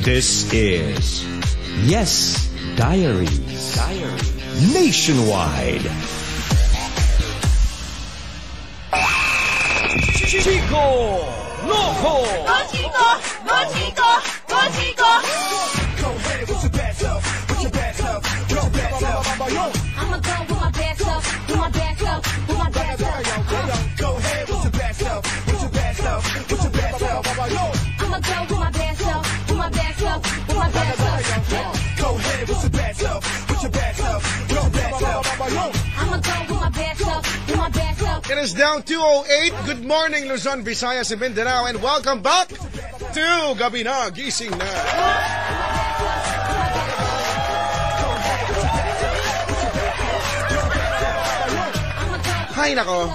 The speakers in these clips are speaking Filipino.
This is Yes Diaries. Nationwide. Chico Loco. Go Chico! Go Chico! Go Chico! Go ahead with your bad self, with your bad self, with your bad self. I'ma go with my bad self, with my bad self, with my bad self. Go ahead with your bad self, with your bad self, with your bad self. I'ma go with my bad self, with my bad self, with my bad self. Go ahead with your bad self, with your bad self, with your bad self. I'ma go with my bad self, with my bad self. It is now 2:08. Good morning, Luzon, Visayas, and Mindanao, and welcome back to Gabi Na, Gising Na. Hi, nako.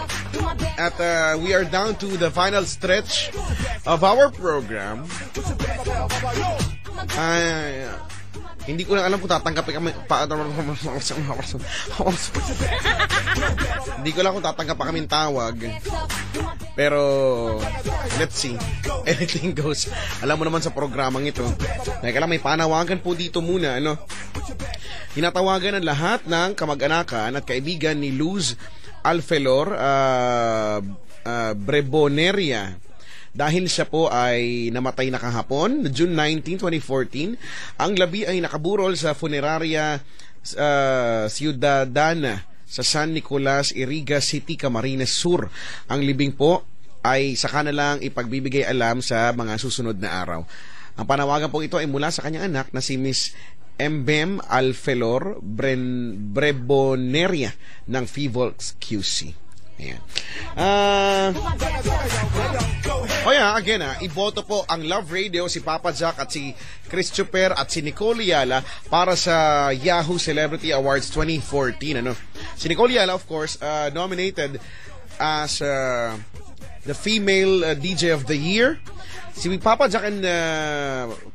At we are down to the final stretch of our program. Hindi ko na alam kung tatanggapin kami Hindi ko lang kung tatanggap pa kaming tawag. Pero let's see. Anything goes. Alam mo naman sa programang ito. Kaya lang may panawagan po dito muna, ano? Hinatawagan ang lahat ng kamag-anakan at kaibigan ni Luz Alfelor Breboneria. Dahil siya po ay namatay na kahapon, June 19, 2014. Ang labi ay nakaburol sa funeraria Ciudadana sa San Nicolas, Iriga City, Camarines Sur. Ang libing po ay saka na lang ipagbibigay alam sa mga susunod na araw. Ang panawagan po ito ay mula sa kanyang anak na si Miss Mbem Alfelor Breboneria ng Fivolks QC. Ayan. Again, iboto po ang Love Radio, si Papa Jack at si Chris Chuper at si Nicole Yala para sa Yahoo Celebrity Awards 2014. Ano? Si Nicole Yala, of course, nominated as the Female DJ of the Year. Si Papa Jack and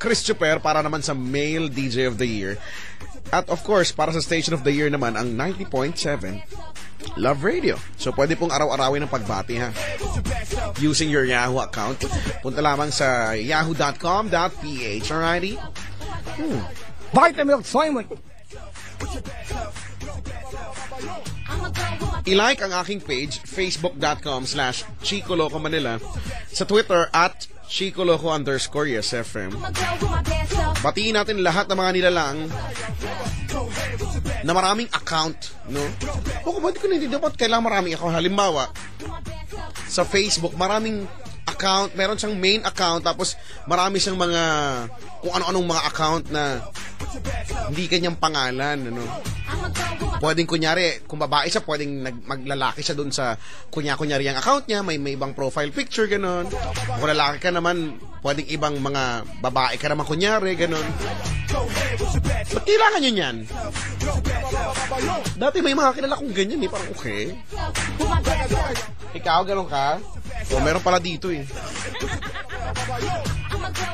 Chris Chuper para naman sa Male DJ of the Year. At of course, para sa Station of the Year naman, ang 90.7 Love Radio. So pwede pong araw-arawin ng pagbati, ha, using your Yahoo account. Punta lamang sa yahoo.com.ph. Alrighty? Vitamilk Soymon. I-like ang aking page, facebook.com/Chico Loco Manila. Sa Twitter at Chico Loco _YesFM. Batiin natin lahat ng mga nilalang na maraming account, no? O kung ba't ko hindi dapat kailangan maraming account. Halimbawa, sa Facebook, maraming account, meron siyang main account, tapos marami siyang mga kung ano-anong mga account na hindi kanyang pangalan, ano? Pwedeng kunyari, kung babae siya, pwedeng maglalaki siya dun sa kunyari ang account niya, may ibang profile picture, ganon. Kung lalaki ka naman, pwedeng ibang mga babae ka naman kunyari, ganon. Ba't kailangan yun yan? Dati may mga kilala kong ganyan, parang okay. Ikaw, ganon ka? O, meron pala dito, eh.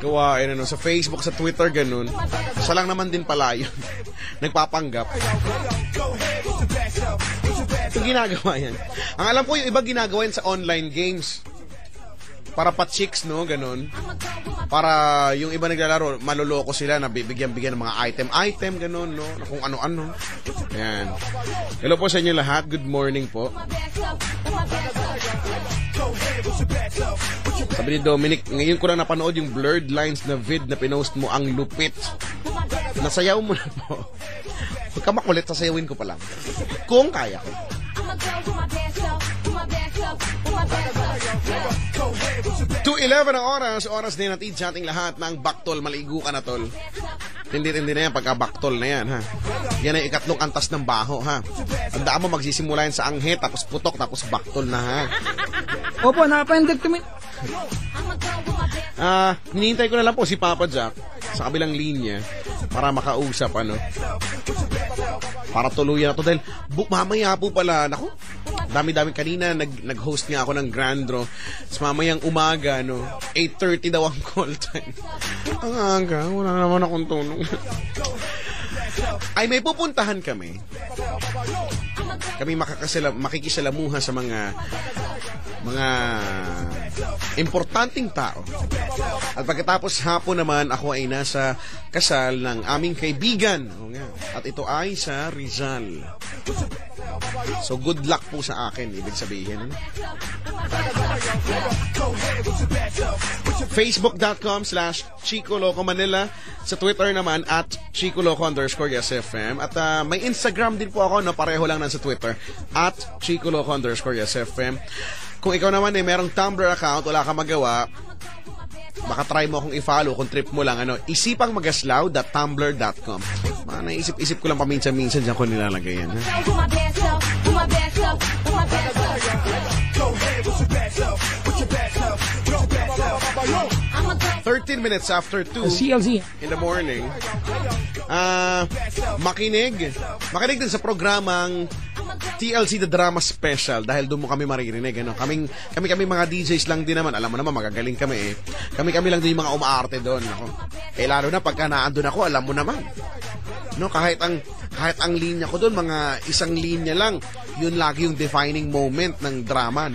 Gawain, ano, sa Facebook, sa Twitter, ganun. Siya lang naman din pala yun. Nagpapanggap. Ito ginagawa yan. Ang alam ko, yung iba ginagawa yan sa online games. Para pa-chicks, no? Ganun. Para yung iba naglalaro, maloloko sila na bibigyan-bigyan ng mga item, ganun, no? Na kung ano-ano. Ayan. Hello po sa inyo lahat. Good morning po. Sabi ni Dominic, ngayon ko lang napanood yung blurred lines na vid na pinost mo, ang lupit. Nasayaw mo na po. Huwag ka makulit, sasayawin ko pa lang. Kung kaya ko. 2:11 ang oras din natin sa ating lahat ng baktol. Maligo ka na, tol. Hindi na yan pagka-baktol na yan, ha. Yan ay ikatlong antas ng baho, ha. Tandaan mo, magsisimula yan sa anghe, tapos putok, tapos baktol na, ha. Opo, nakapendig kami. Hinihintay ko na lang po si Papa Jack sa kabilang linya para makausap, ano. Para tuluyan na to dahil mamaya po pala, naku, dami-dami kanina nag-host nga ako ng Grand Draw. Tapos mamayang umaga, no, 8:30 daw ang call time. Ang aga, wala naman akong tulong. ay may pupuntahan kami. Kami makikisalamuha sa mga importanteng tao. At pagkatapos hapon naman, ako ay nasa kasal ng aming kaibigan. Oo nga. At ito ay sa Rizal. So good luck po sa akin, ibig sabihin. Facebook.com/Chico Loco Manila. Sa Twitter naman @ChicoLoco_YesFM. At may Instagram din po ako, no? Pareho lang sa Twitter @ChicoLoco_YesFM. Kung ikaw naman merong Tumblr account, wala kang magawa, baka try mo akong i-follow kung trip mo lang, isipangmagaslaw.tumblr.com. Naisip-isip ko lang paminsan-minsan dyan ko nilalagay yan. Ha? 13 minutes after 2 CLC. in the morning. Makinig din sa programang TLC The Drama Special dahil doon mo kami maririnig. Kami mga DJs lang din naman. Alam mo naman, magagaling kami eh. Kami lang din yung mga umaarte doon. Lalo na pagka naandun ako, alam mo naman. Kahit ang linya ko doon, mga isang linya lang, yun lagi yung defining moment ng drama.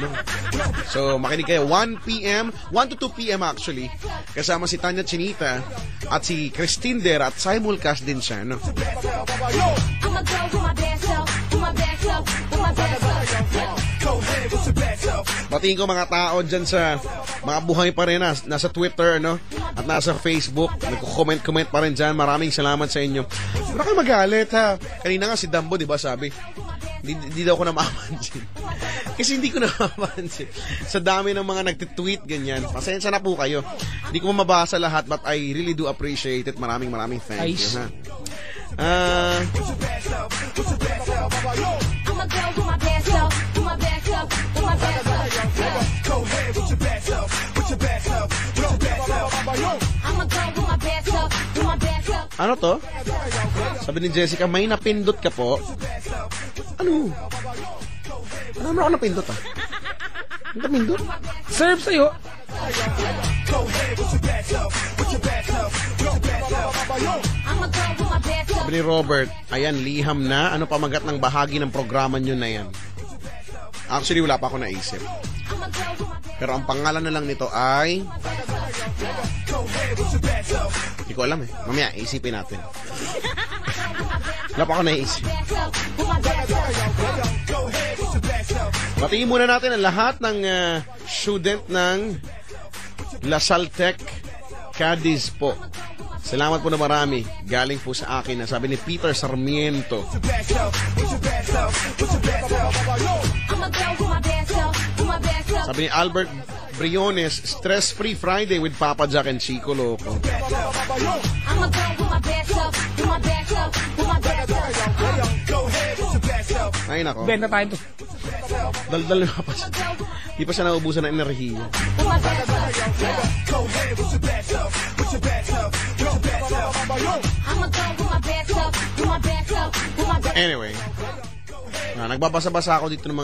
So, makinig kayo. 1 to 2 p.m. actually. Kasama si Tanya Chinita at si Christine Der at simulcast din siya. Batiin ko mga tao dyan sa mga buhay pa rin nasa Twitter at nasa Facebook. Nagko-comment pa rin dyan. Maraming salamat sa inyo. Wala kayo magalit ha. Kanina nga si Dambo, di ba sabi, hindi daw ko namamansin. Kasi hindi ko namamansin. Sa dami ng mga nagtitweet ganyan. Pasensya na po kayo. Hindi ko mabasa lahat but I really do appreciate it. Maraming thank you ha. Ano to? Sabi ni Jessica, may napindot ka po. Ano ako napindot Napindot? Serve sa'yo. Sabi ni Robert, ayan, liham na. Ano pamagat ng bahagi ng programa nyo na yan? Actually, wala pa ako naisip. Pero ang pangalan na lang nito ay... Hindi ko alam eh. Mamaya, isipin natin. Wala pa ako naisip. Batiin muna natin ang lahat ng student ng Lasal Tech Cadiz po. Salamat po na marami. Galing po sa akin na sabi ni Peter Sarmiento. Sabi ni Albert Briones, stress-free Friday with Papa Jack and Chico Loco. Ay nako. Benta tayo to. Daldal na pa siya. Di pa siya naubusan ng enerhiya. Anyway, nagbabasa-basa ako dito ng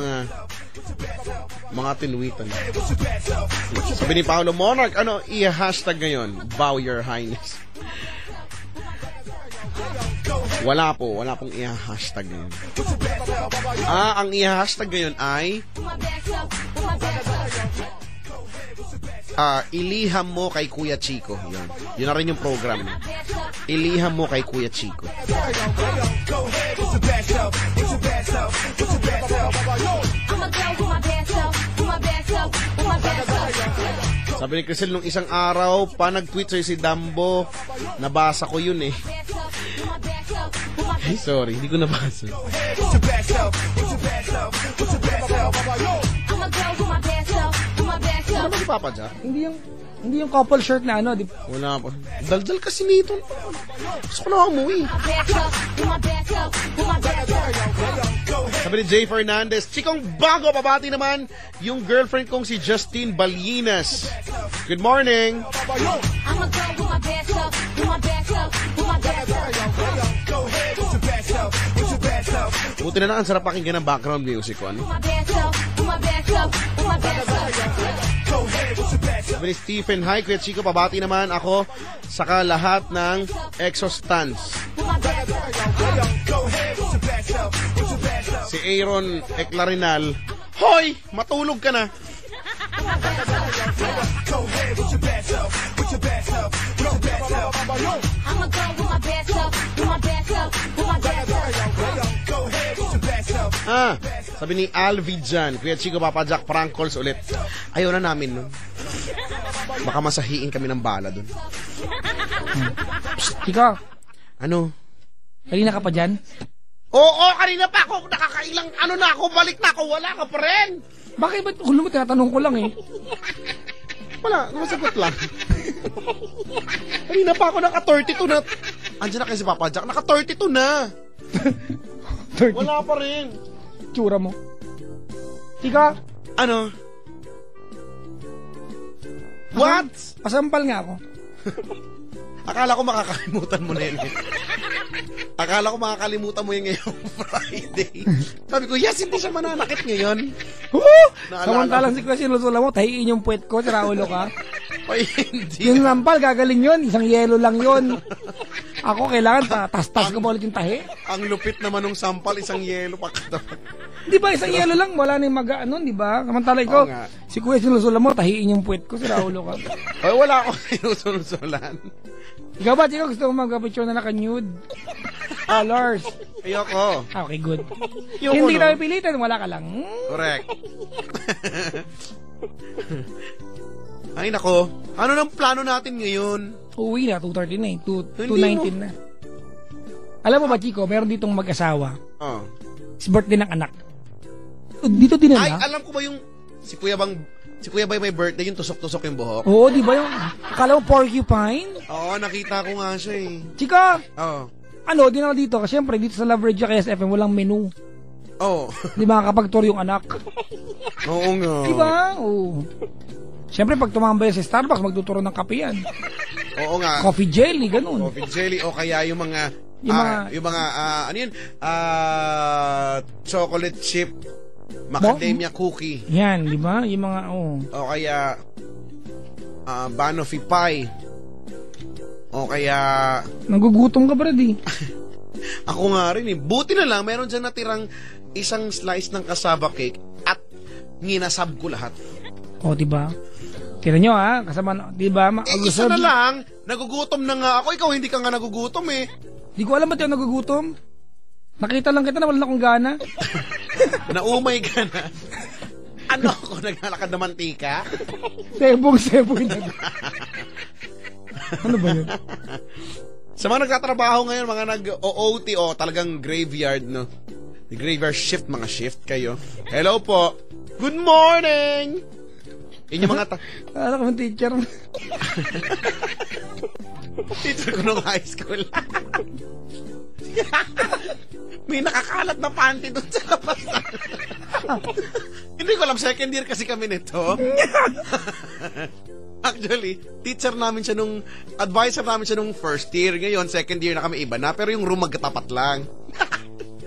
mga tinwitan. Sabi ni Paolo Monarch, i-hashtag ngayon? Bow your highness. Wala pong i-hashtag ngayon. Ang i-hashtag ngayon ay iliham mo kay Kuya Chico. Yun na rin yung program. Iliham mo kay Kuya Chico. Sabi ni Crisel, nung isang araw pa nag-tweet si Dambo, nabasa ko yun eh. Hey, sorry, hindi ko nabasa. Ano ba si Papa Jack? Hindi yung couple shirt na di wala pa. Daldal kasi nito. Gusto ko na umuwi. Sabi ni Jay Fernandez, Chikong bago, pabati naman yung girlfriend kong si Justine Balinas. Good morning. Buti na lang, ang sarap pakinggan ng background music ko. Sabi ni Stephen, hi Kuya Chico, pabati naman ako saka lahat ng Exostans. Si Aaron Eclarinal, hoy, matulog ka na. I'ma go with my best self, with my best self, with my best self. Sabi ni Alvi dyan, Kuya Chico, Papa Jack, prank calls ulit. Ayaw na namin nun. Baka masahiin kami ng bala dun. Chico, Ano? kanina ka pa dyan? Oo, kanina pa ako, nakakailang na ako, balik na ako, wala ka pa rin. Bakit ba't gulo mo, tinatanong ko lang eh. Wala, masagot lang. Kanina pa ako, naka-32 na. Andiyan na kayo si Papa Jack, naka-32 na. 30 Wala pa rin. tsura mo. Chico, Ano? What? pasampal nga ako. Akala ko makakalimutan mo na yun. Akala ko makakalimutan mo yun ngayong Friday. Sabi ko, yes, hindi siya mananakit ngayon. Naalala Samantalang ko. si Kuya sinusula mo, tahiin yung puwet ko, sira ulo ka. Ay, hindi. Yung sampal, gagaling yun, isang yelo lang yun. Ako, kailangan tas-tas ko pa ulit yung tahi. Ang lupit naman ng sampal, isang yelo pa katapat. Di ba, isang yelo lang, wala na yung mag-ano, di ba? Samantala ikaw, Oo nga. si Kuya sinusula mo, tahiin yung puwet ko, sira ulo ka. Ay, wala akong sinusulan. Ikaw ba, Chico, gusto mo mag-picture na naka-nude? Lars. Ayoko. Okay, good. Yung Hindi ano? kita pipilitan, wala ka lang. Correct. Ay, nako. Ano nang plano natin ngayon? Uwi na, 2:30 na eh. Hindi 2:19 na. Alam mo ba, Chico, meron ditong mag-asawa. Oh. It's birthday ng anak. Dito din Ay, nila. alam ko ba yung si Kuya Bay may birthday, yung tusok-tusok yung buhok? Oo, di ba yung, akala mo porcupine? Oo, nakita ko nga siya eh. Chika, Oo. ano, di na dito. Kasi syempre, dito sa Love Radio KSFM, walang menu. Oo. Di ba, kapag tour yung anak. Oo nga. Di ba? Oo. Syempre, pag tumambay sa Starbucks, magtuturo ng kape yan. Oo nga. Coffee jelly, ganun. Coffee jelly o kaya yung mga ano yun? Chocolate chip macadamia cookie. Yan, di ba? Yung mga, O kaya banoffee pie. O kaya nagugutom ka, brad eh. ako nga rin eh. Buti na lang meron dyan natirang isang slice ng cassava cake at nginasab ko lahat. O, di ba? Tira nyo ha, kasama, di ba? Isa na lang, nagugutom na nga ako. Ikaw hindi ka nga nagugutom eh. Di ko alam ba't yung nagugutom. Nakita lang kita na wala akong gana. Naumay ka na. Ano ako, naglalakad na mantika? Sebong na. Ano ba yun? Sa mga nagtatrabaho ngayon, mga nag-OOT o talagang graveyard, no? Graveyard shift, mga shift kayo. Hello po. Good morning! Yun yung mga Alam ko yung teacher. teacher ko nung high school. May nakakalat na panty doon sa labas. Hindi ko alam, second year kasi kami nito. Actually, teacher namin siya nung, advisor namin siya nung first year. Ngayon, second year na kami iba na, pero yung room magkatapat lang.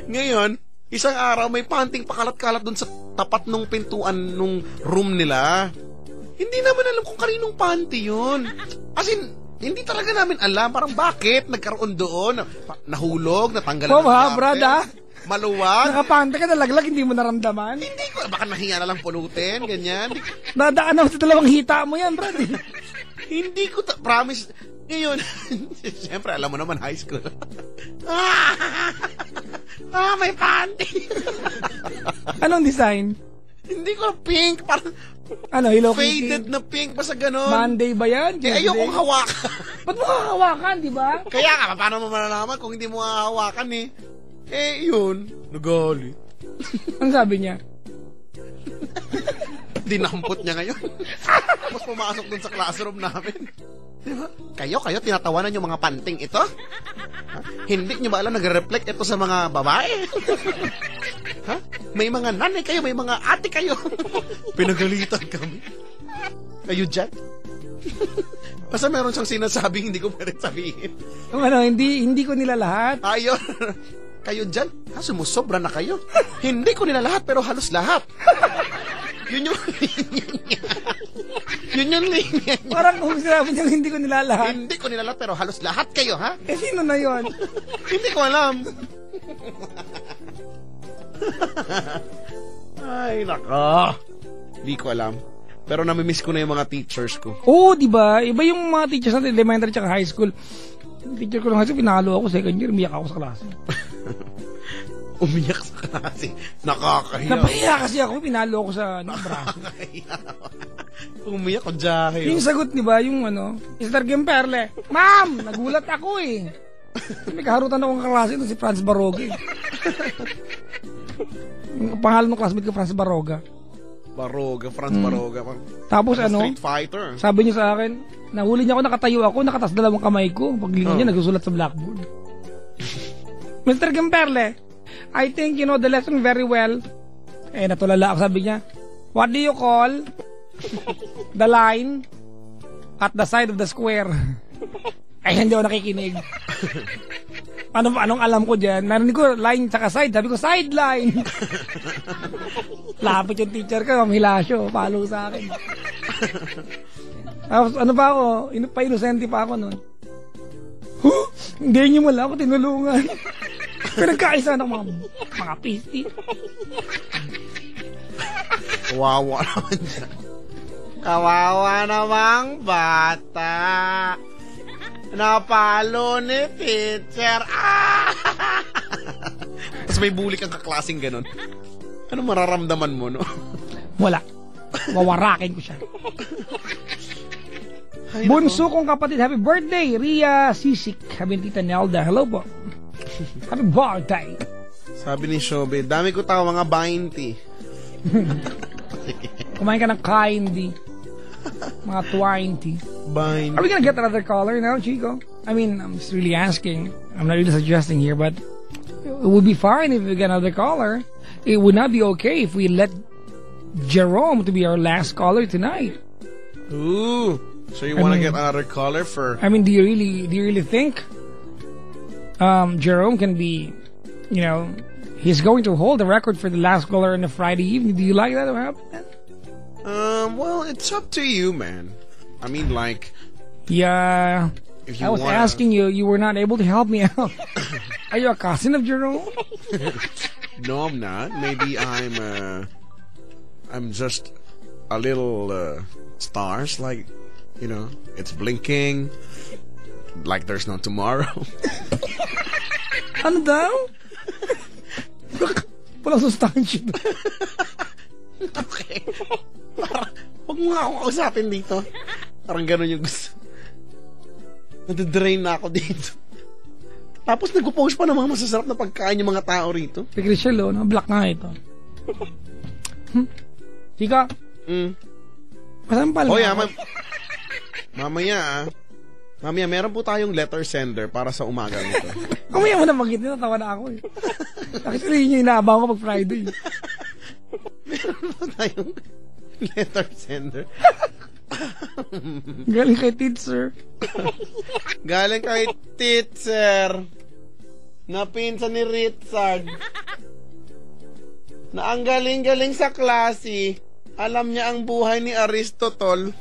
Ngayon, isang araw may panting pakalat-kalat doon sa tapat nung pintuan nung room nila. Hindi naman alam kung kaninong panty yun. As in, hindi talaga namin alam. Parang bakit nagkaroon doon? Nahulog, natanggalan ng Ha, diaper, brada? maluwag. Nakapanta ka, nalaglag, hindi mo naramdaman. Hindi ko, baka nahiya na lang pulutin, ganyan. Nadaan ako sa dalawang hita mo yan, brad. Hindi ko, promise. Ngayon, siyempre, alam mo naman, high school. May panty. Anong design? Hindi ko, pink, parang Ano, Hello faded Kitty? na pink pa sa ganon. Monday ba yan? Kaya ayokong hawakan. Ba't mo hawakan, di ba? Kaya nga, paano mo malalaman kung hindi mo hawakan eh? Eh, yun. Nagalit. Ang sabi niya? Dinampot niya ngayon. Tapos pumasok dun sa classroom namin. Diba? Kayo, tinatawanan yung mga panting ito? Ha? Hindi nyo ba alam nagre-reflect ito sa mga babae? Ha? May mga nanay kayo, may mga ate kayo. Pinagalitan kami. Kayo dyan? Basta meron siyang sinasabing hindi ko pwede sabihin. Ano, hindi ko nila lahat. Ayun. Kayo dyan? Ha, sumusobra na kayo? Hindi ko nila lahat, pero halos lahat. Yun Yun yung linya niya. Parang kung sinabi niya hindi ko nilalahat. Hindi ko nilalat, pero halos lahat kayo, ha? Eh, sino na yon? Hindi ko alam. Ay, nako. Hindi ko alam. Pero namimiss ko na yung mga teachers ko. Oo, di ba? Iba yung mga teachers natin, elementary tsaka high school. Yung teacher ko ng high school, pinalo ako second year, umiyak ako sa klase. Umiyak sa klase. Nakakahiya. Napahiya kasi ako, pinalo ako sa braso. Umiyak ko dahil. Yung sagot, di ba, yung Mr. Gemperle, Ma'am, nagulat ako eh. May kaharutan akong kaklase doon, si Franz Baroga. Yung pangalan ng classmate ko, Franz Baroga. Franz Baroga. Tapos Street Fighter. sabi niya sa akin, nahuli niya ako, nakatayo ako, nakatas dalawang kamay ko. Paglingon niya, nagsusulat sa blackboard. Mr. Gemperle, I think you know the lesson very well. Eh, natulala ako, sabi niya, what do you call the line at the side of the square? Ay, hindi ako nakikinig. Anong alam ko dyan? Narinig ko, line tsaka side. Sabi ko, sideline. Lapit yung teacher ko, mamilasyo, palo sa akin. Tapos, ano pa ako? Pa-inosente pa ako nun. Hindi niyo wala ako tinulungan. Pinagkaisa ng mga pisti. Kawawa naman dyan. Kawawa namang bata. Napalo ni teacher. Tapos may bully kang kaklaseng ganun. Ano mararamdaman mo, no? Wala. Wawarakin ko siya. Bunso kong kapatid, happy birthday, Ria Sisik. Happy Tita Nelda, hello po. Happy birthday. Sabi ni Shobe, dami ko tao mga 20. Kumain ka ng candy. Mga 20. Are we gonna get another caller now, Chico? I mean, I'm just really asking. I'm not really suggesting here, but it would be fine if we get another caller. It would not be okay if we let Jerome to be our last caller tonight. Ooh. So you want to get another caller for... I mean, do you really think Jerome can be, he's going to hold the record for the last caller on a Friday evening? Do you like that to happen? Well, it's up to you, man. I mean, like... Yeah. If you I was asking you, you were not able to help me out. Are you a cousin of Jerome? No, I'm not. Maybe I'm just a little stars, like, it's blinking like there's no tomorrow. Ano daw? Walang sustansya. Okay. Huwag mo nga ako kausapin dito. Parang gano'n yung gusto. Nadidrain na ako dito. Tapos nagpo-post pa ng mga masasarap na pagkain yung mga tao rito. Si Chriselle, black nga ito. Chika? Pasampal Oh, yeah, mamaya, meron po tayong letter sender para sa umaga nito. Kumaya mo na mag-hit nito, tawa na ako eh. Actually, yun yung inaabang ko pag Friday. Meron po tayong letter sender. Galing kay teacher. Galing kay teacher. Na pinsan ni Richard. Na ang galing-galing sa klase. Alam niya ang buhay ni Aristotle.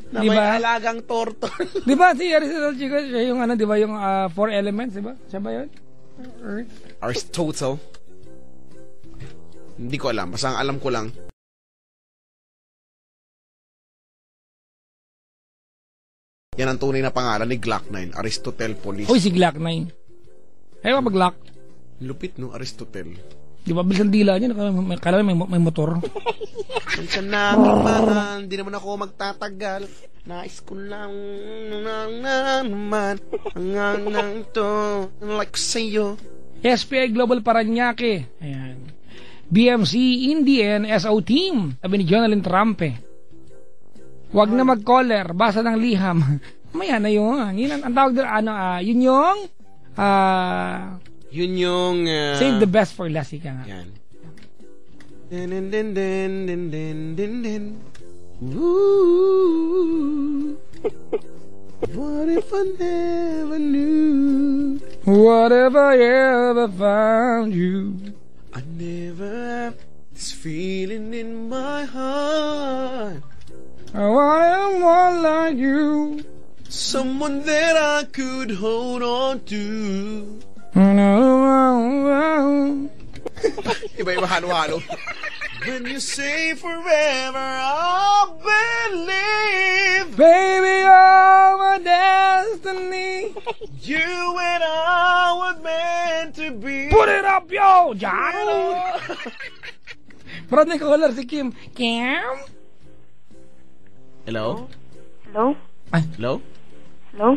Na Diba? may alagang turtle. Di ba si Aristotle, Chico, siya yung di ba yung 4 elements, di ba? Siya ba yun? Earth? Aristotle. Hindi ko alam. Basta ang alam ko lang. Yan ang tunay na pangalan ni Glock 9. Aristotle Police. Uy, si Glock 9. Ayaw ba Glock? Lupit, no? Aristotle. Di ba, bilis ang dila niya, kala may motor. Minsan naman, di naman ako magtatagal. Nais ko lang naman ang to like sa'yo. SPI Global Paranaque. Ayan. BMC Indian SO Team. Sabi ni Jonalyn Trampe. Huwag na mag-caller, basa ng liham. Maya na yun. Yun ang tawag doon, yun yung yun yung save the best for last, ika nga. Yan. Din din din din din din din. Woo. What if I never knew? What if I ever found you? I never have this feeling in my heart. I want more like you. Someone that I could hold on to. Iba-iba halo-halo. When you say forever, I'll believe. Baby, you're my destiny. You and I were meant to be. Put it up, yo! Jaro! Brad, may caller si Kim. Kim? Hello? Hello? Hello? Hello?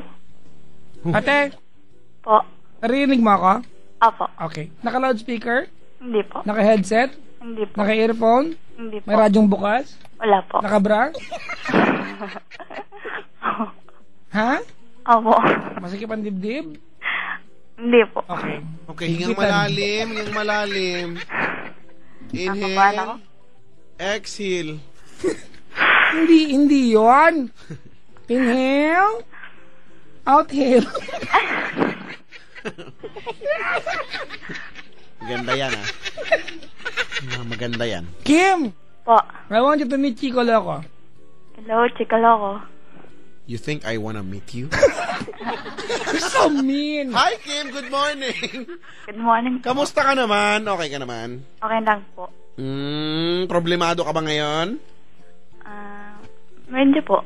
Ate, Po. narinig mo ako? Apo. Okay. Naka-loudspeaker? Hindi po. Naka-headset? Hindi po. Naka-earphone? Hindi po. May radyong bukas? Wala po. Naka-bra? Ha? Opo. Masikip ang dibdib? Hindi po. Okay. Okay, hingang malalim, hingang malalim. Paano? Inhale. Exhale. Hindi yun. Inhale. Outhale. Maganda yan, ah. Maganda yan. Kim! Po. I want you to meet Chico Loco. Hello, Chika Loco. You think I wanna meet you? You're so mean. Hi, Kim! Good morning! Good morning po. Kamusta ka naman? Okay ka naman? Okay lang po. Problemado ka ba ngayon? Medyo po.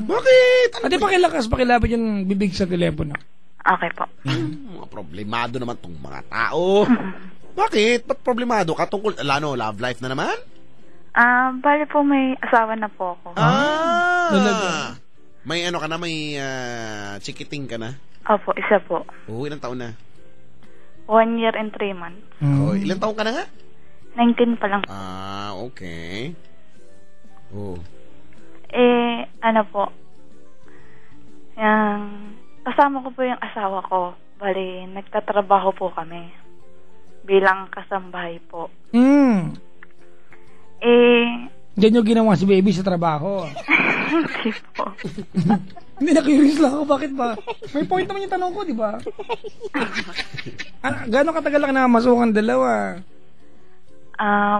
Bakit? Ate, pakilapit yung bibig sa telepono. Okay po. Mga problemado naman tong mga tao. Bakit? Ba't problemado ka tungkol? Love life na naman? Bali po may asawa na po ako. Talaga? May ano ka na? May chikiting ka na? Opo, isa po. Oo, ilang taon na? 1 year and 3 months. Oh, ilang taon ka na nga? 19 pa lang. Okay. Oh. Ano po? Kasama ko po yung asawa ko. Bali, nagtatrabaho po kami. Bilang kasambahay po. Diyan yung ginawa si baby sa trabaho. Hindi po. Hindi, na-curious lang ako. Bakit ba? May point naman yung tanong ko, di ba? Gano'ng katagal lang namasukan dalawa?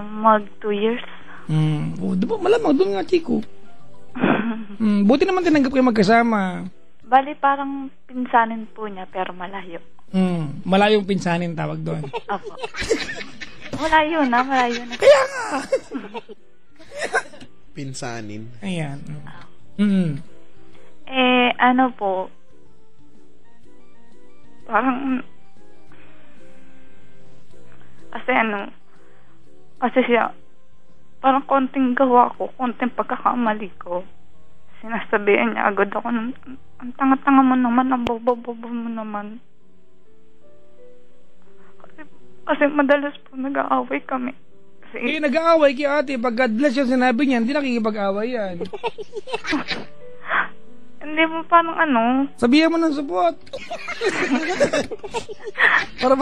Mag 2 years. Di ba? Malamang doon nga, Chico. Buti naman tinanggap kayo magkasama. Bali, parang pinsanin po niya, pero malayo. Malayong pinsanin tawag doon. Opo. Malayo na. Kaya nga! Pinsanin. Ayan. Ano po, parang, kasi siya, parang konting gawa ko, konting pagkakamali ko, sinasabihan niya agad ako, ang tanga-tanga mo naman, ang bobo mo naman. Kasi madalas po nag-aaway kami. Nag-aaway kay ate, pag God bless yung sinabi niya, hindi nakikipag-aaway yan. Hindi mo parang Sabihan mo ng support. Para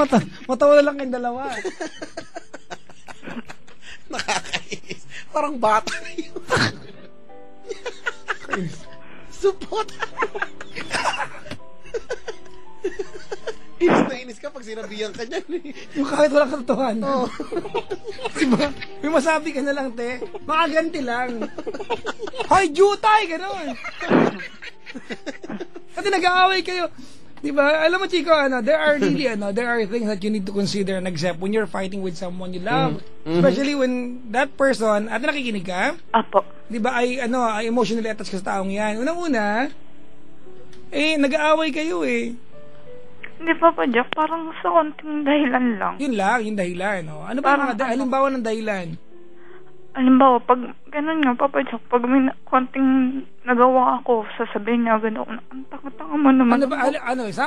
matawa lang kayong dalawa. Nakakainis. Parang bata na yun. Support. Inis na inis ka pag sinabihan ka niyan. Yung kahit walang katotohanan. Oh. Diba? May masabi ka na lang, te. Makaganti lang. Hoy, jutay! Ganon. Kasi nag-aaway kayo. Diba? Alam mo, Chico, there are things that you need to consider and accept when you're fighting with someone you love. Especially when that person, ate, nakikinig ka? Apo. Diba, ay emotionally attached ka sa taong yan. Unang-una, nag-aaway kayo eh. Hindi pa po, Jack. Parang sa konting dahilan lang. Yun lang, yung dahilan. No? Ano ba yung halimbawa ng dahilan? Halimbawa, pag ganun nga, Papa Jack, pag may konting nagawa ako, sasabihin niya gano'n, ang tanga-tanga mo naman. Ano ba,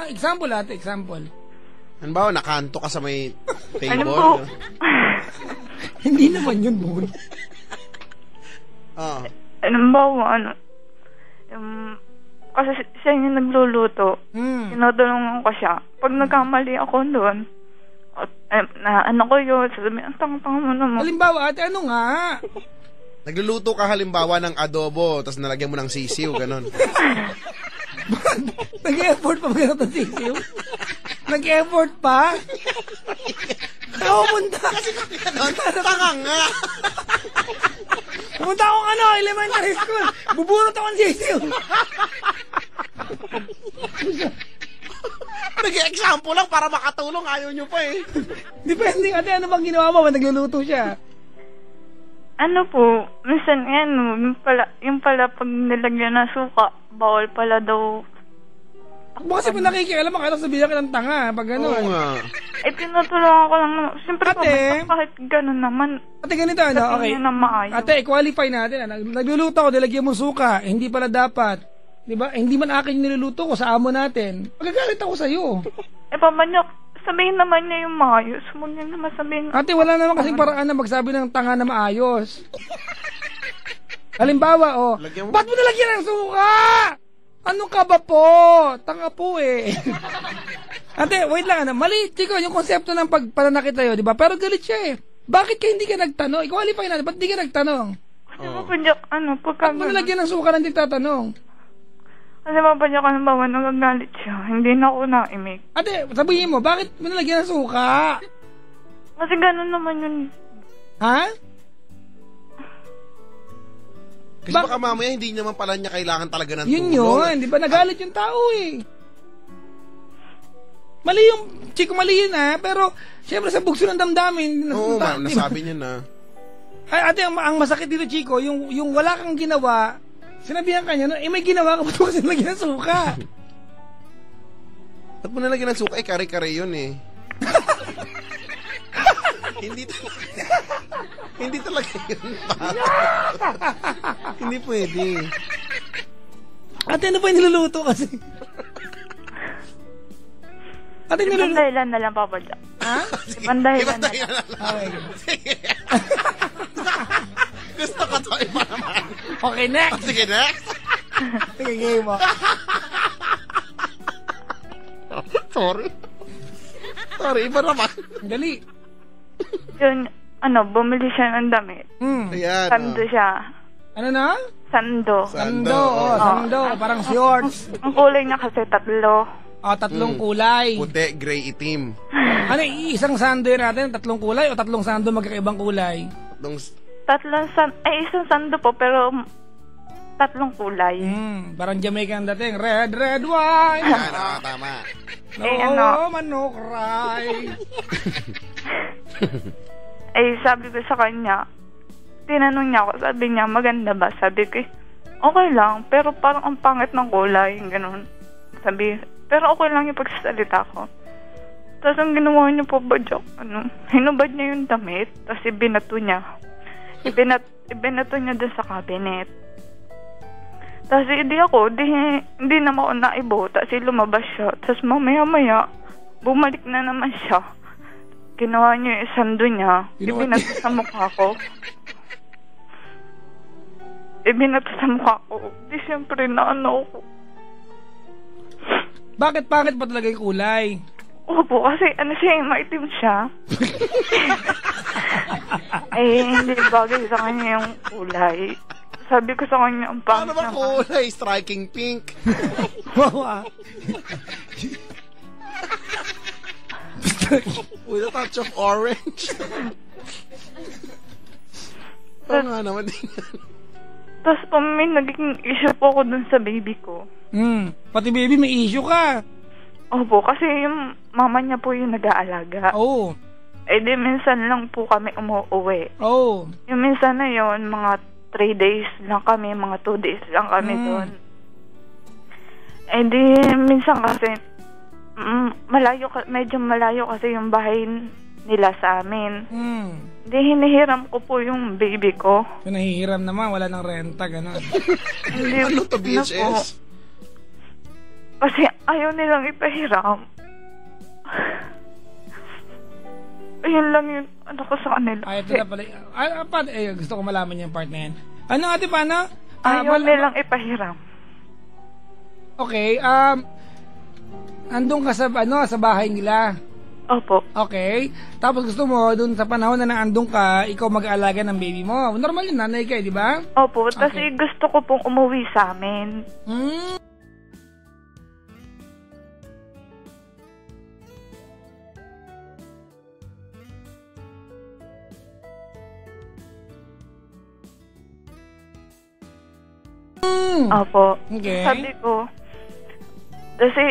example ate, example. Halimbawa, nakanto ka sa may table. Alam po. Hindi naman yun, Bon. Halimbawa, kasi siya yung nagluluto. Tinutulungan ko siya. Pag nagkamali ako doon, ko yun, sasabihin, ang tanga-tanga mo naman. Halimbawa, ate, ano nga? Nagluluto ka halimbawa ng adobo, tapos nalagyan mo ng sisiw, ganon. Nag-effort pa ba yun ng sisiw? Nag-effort pa? Oo, punta. Kasi ganon, tanga nga. Pumunta akong elementary school. Bubunot akong sisiw. Nag-example lang para makatulong. Ayaw nyo pa eh. Depende, ate, ano bang ginawa mo? Nagluluto siya. Ano po, minsan yung pala pag nilagyan ng suka, bawal pala daw. Ako kasi kung nakikialam, makita sabihin ka ng tanga. Pag Oo gano'n. nga. Tinutulungan ko lang naman. Siyempre po, Ate. kahit gano'n naman. Ate, ganito, ano? Sabihin Okay. niyo na maayos. Ate, i-qualify natin. Nagluluto ako, nilagyan mo suka. Hindi pala dapat. Diba? Hindi man akin yung niluluto ko sa amo natin. Magagalit ako sa'yo. Pamanyak, sabihin naman niya yung maayos. Huwag niya naman sabihin. Ate, wala naman kasing paraan na magsabi ng tanga na maayos. Halimbawa, Lagyan mo- ba't mo nalagyan ng suka? Ano ka ba po? Tanga po eh. Ate, wait lang, mali, Chico, yung konsepto ng pagpananakit tayo, di ba? Pero galit siya eh. Bakit ka hindi ka nagtanong? I-qualify natin, ba't hindi ka nagtanong? Kasi mapanyak, pagka Ba't mo nalagyan ng suka nang nagtatanong? Kasi mapanyak, bawa nagagalit siya. Hindi na ako naimik. Ate, sabihin mo, bakit mo nalagyan ng suka? Kasi gano'n naman yun. Ha? Kasi baka mamaya hindi naman pala niya kailangan talaga ng Yun tulong. yun, di ba? Nagalit yung tao eh. Mali yung, Chico, mali yun pero syempre sa bugso ng damdamin. Oo, di ba? nasabi niya na. Ay, ate, ang masakit dito, Chico, yung wala kang ginawa, sinabihan ka niya, may ginawa ka, ba't mo kasi nalagyan ng suka? Ba't mo nalagyan ng suka? Kare-kare yun eh. Hindi talaga yun. Hindi pwede. Ate, ano pa yung niluluto kasi? Ate, Ibang niluluto. dahilan na lang, Papa Jack. Ha? Ibang dahilan na lang. Okay. Gusto ko to iba naman. Okay, next. Sige, next. Sige, game mo. Sorry. Sorry, iba naman. Dali. Yun, bumili siya ng damit. Ayan. Sando siya. Ano na? Sando. Sando. Sando. Parang shorts. Ang kulay niya kasi 3. Tatlong kulay. Puti, gray, itim. Ano, isang sando yun natin? Tatlong kulay o tatlong sando magkakaibang kulay? Isang sando po, pero 3 kulay. Parang Jamaican dating. Red, red wine. Yan, tama. No, manok cry. Sabi ko sa kanya, tinanong niya ako, sabi niya, maganda ba? Sabi ko, okay lang, pero parang ang pangit ng kulay, ganun. Sabi, pero okay lang yung pagsasalita ko. Tapos ang ginawa niya po ba, Jack, hinubad niya yung damit, tapos ibinato niya. Ibinato niya dun sa cabinet. Tapos hindi naman ako naibo, tapos lumabas siya. Tapos mamaya-maya, bumalik na naman siya. Ginawa niya yung sando niya, ibinato sa mukha ko. Ibinato sa mukha ko. Di siyempre ako. Bakit pangit pa talaga yung kulay? Opo, kasi siya, maitim siya. Hindi bagay sa kanya yung kulay. Sabi ko sa kanya, ang Paano pangit ba naman. kulay? Striking pink. Wow. With a touch of orange. Oo nga naman din yan. Tapos may naging issue po ako dun sa baby ko. Pati baby, may issue ka. Opo, kasi yung mama niya po yung nag-aalaga. Oo. Di minsan lang po kami umuwi. Oo. Yung minsan na yun, mga 3 days lang kami, mga 2 days lang kami doon. Di minsan kasi, medyo malayo kasi yung bahay nila sa amin. Di hinihiram ko po yung baby ko. So, nahihiram naman, wala nang renta, gano'n. Ano to, BHS? Kasi ayaw nilang ipahiram. Ayun lang yung ko sa kanila. Ito na pala. Gusto ko malaman yung part na yan. Ano ate, paano? Ayaw nilang ipahiram. Okay, andun ka sa bahay nila. Opo. Okay. Tapos gusto mo, dun sa panahon na naandun ka, ikaw mag-aalaga ng baby mo. Normal yun, nanay ka, di ba? Opo. Tapos gusto ko pong umuwi sa amin. Opo. Okay. Sabi ko, kasi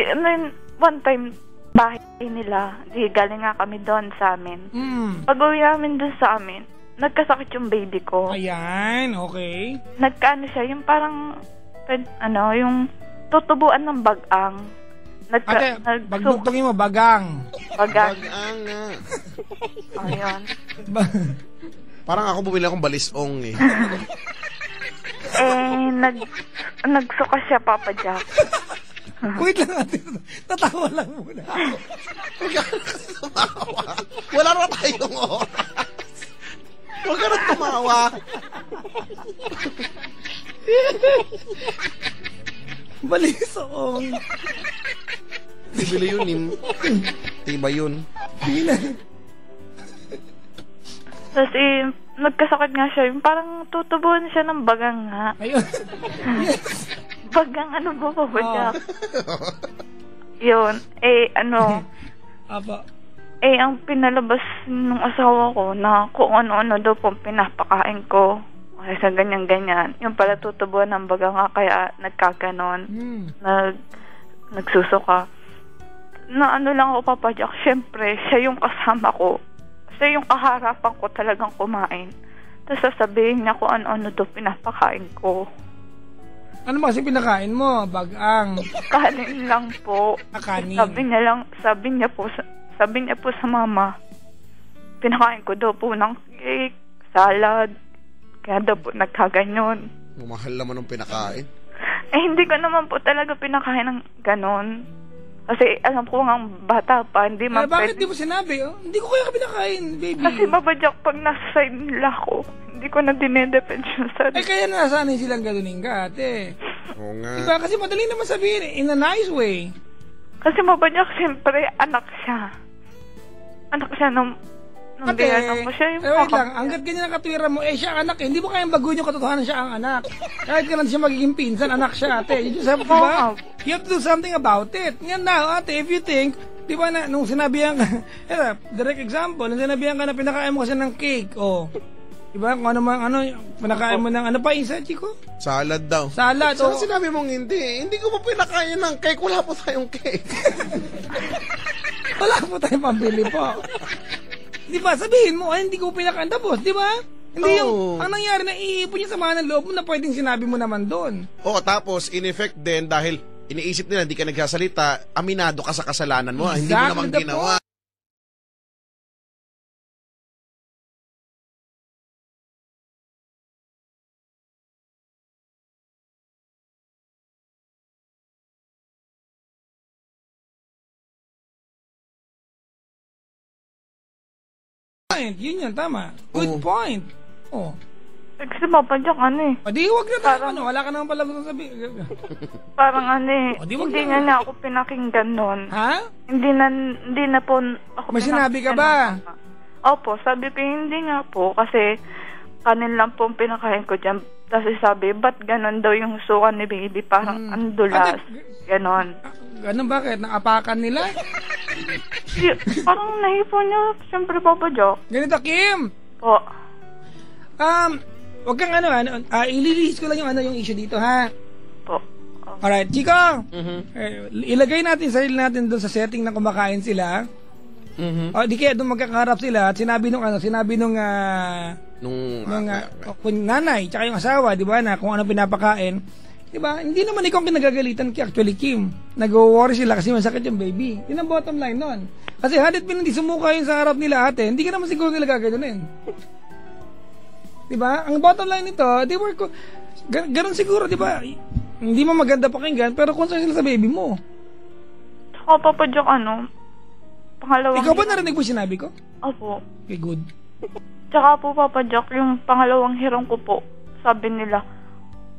one time, bahay nila, di galing nga kami doon sa amin. Pag-uwi namin doon sa amin, nagkasakit yung baby ko. Ayan, okay. Nagkaano siya, yung parang, yung tutubuan ng bagang. Ate, bagdugtungin mo, bagang. Bagang. Bagang nga. Ayun. Parang ako bumili akong balisong eh. Nagsuka siya, Papa Jack. Wait lang ate, tatawa lang muna. Huwag ka na tumawa. Wala na tayong oras. Huwag ka na tumawa. Balisong. Bibili yun, tiba yun. Tapos nagkasakit nga siya, yung parang tutubuan siya ng bagang nga. Ayun. Bagang ba, Papa Jack? Yun, Apa. ang pinalabas ng asawa ko na kung ano-ano daw pong pinapakain ko. Kasi sa ganyan-ganyan. Yung pala tutubuan ng baga nga kaya nagkaganon. Nagsusuka. Na lang ako, Papa Jack, syempre, siya yung kasama ko. Siya yung kaharapan ko talagang kumain. Tapos sasabihin niya kung ano-ano daw pinapakain ko. Ano ba kasi pinakain mo? Bagang. Kanin lang po. Kanin. Sabi niya po sa mama, pinakain ko daw po ng cake, salad, kaya daw po nagkaganyon. Mahal naman ng pinakain. Hindi ko naman po talaga pinakain ng ganon. Kasi alam ko nga bata pa, hindi bakit di mo sinabi? Oh? Hindi ko kaya pinakain, baby. Kasi babadyak pag nasa side nila ko, hindi ko na dinedepend yung sarili. Kaya nasanay silang ganunin ka, ate. Oo nga. Diba? Kasi madali naman sabihin, in a nice way. Kasi babadyak, siyempre, anak siya. Anak siya nung ate, mo siya yung wait lang, hanggat ganyan ang katwira mo, siya anak eh. Hindi mo kayang baguhin yung katotohanan siya ang anak. Kahit ka lang siya magiging pinsan, anak siya, ate. You just have to, diba? You have to do something about it. Ngayon na, ate, if you think, di ba na, nung sinabihan ka, direct example, nung sinabihan ka na pinakain mo kasi ng cake, diba, kung pinakain mo ng, pa isa, Chico? Salad daw. Salad, Saan sinabi mong hindi? Hindi ko pa pinakain ng cake, wala po tayong cake. Wala po tayong pambili po. Di ba? Sabihin mo, hindi ko pinakain tapos, di ba? Hindi yung, ang nangyari na iipon yung sama ng loob mo na pwedeng sinabi mo naman doon. Tapos, in effect din, dahil iniisip nila, hindi ka nagsasalita, aminado ka sa kasalanan mo. Hindi mo naman ginawa. Yun yan, tama. Good point. Kasi mapadyak di wag na tayo, wala ka naman pala gusto sabihin. Parang di hindi na ako pinakinggan nun. Ha? Hindi na po ako may sinabi ka ba? Opo, sabi ko hindi nga po kasi kanin lang po pinakain ko dyan. Tapos sabi, ba't ganon daw yung sukan ni baby? Parang andulas. Ganon. Ganon bakit? Naapakan nila? Parang nahipon niya. Siyempre, Papa Jack. Ganito, Kim. Po. Wag kang ililihis ko lang yung issue dito, ha? Po. Alright, Chico. Ilagay natin sarili natin doon sa setting na kumakain sila. Di kaya doon magkakaharap sila at sinabi nung nanay tsaka yung asawa, di ba, na kung ano pinapakain. Di ba? Hindi naman ikaw ang kinagagalitan actually, Kim. Nag-worry sila kasi masakit yung baby. Yun ang bottom line nun. Kasi hadit hindi sumuka yun sa harap nila ate, hindi ka naman siguro nila gaganunin. Di ba? Ang bottom line nito, they were ganun siguro, di ba? Hindi mo maganda pakinggan, pero concern sila sa baby mo. Saka, Papa Jack, pangalawang... Ikaw ba narinig mo sinabi ko? Opo. Okay, good. Tsaka po, Papa Jack, yung pangalawang hirong ko po, sabi nila,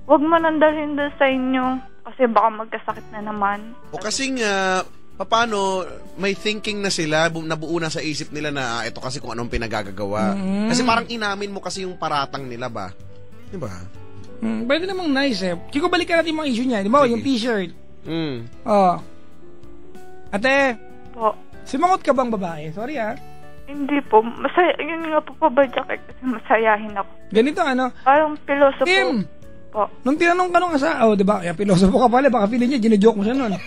huwag mo nandalhin doon sa inyo kasi baka magkasakit na naman. Kasi nga, paano may thinking na sila, nabuo na sa isip nila na ito kasi kung anong pinagagagawa. Kasi parang inamin mo kasi yung paratang nila ba? Di ba? Pwede namang nice eh. Kiko, balikan natin yung mga issue niya. Di ba? Yung t-shirt. Ate. Po. Simangot ka bang babae? Sorry Hindi po. Masaya. Yun nga po, Papa Jack, kasi masayahin ako. Ganito Parang pilosopo. Kim! Opo. Nung tinanong ka nung asawa, di ba? Kaya pilosopo ka pala, baka feeling niya, ginojoke mo siya nun.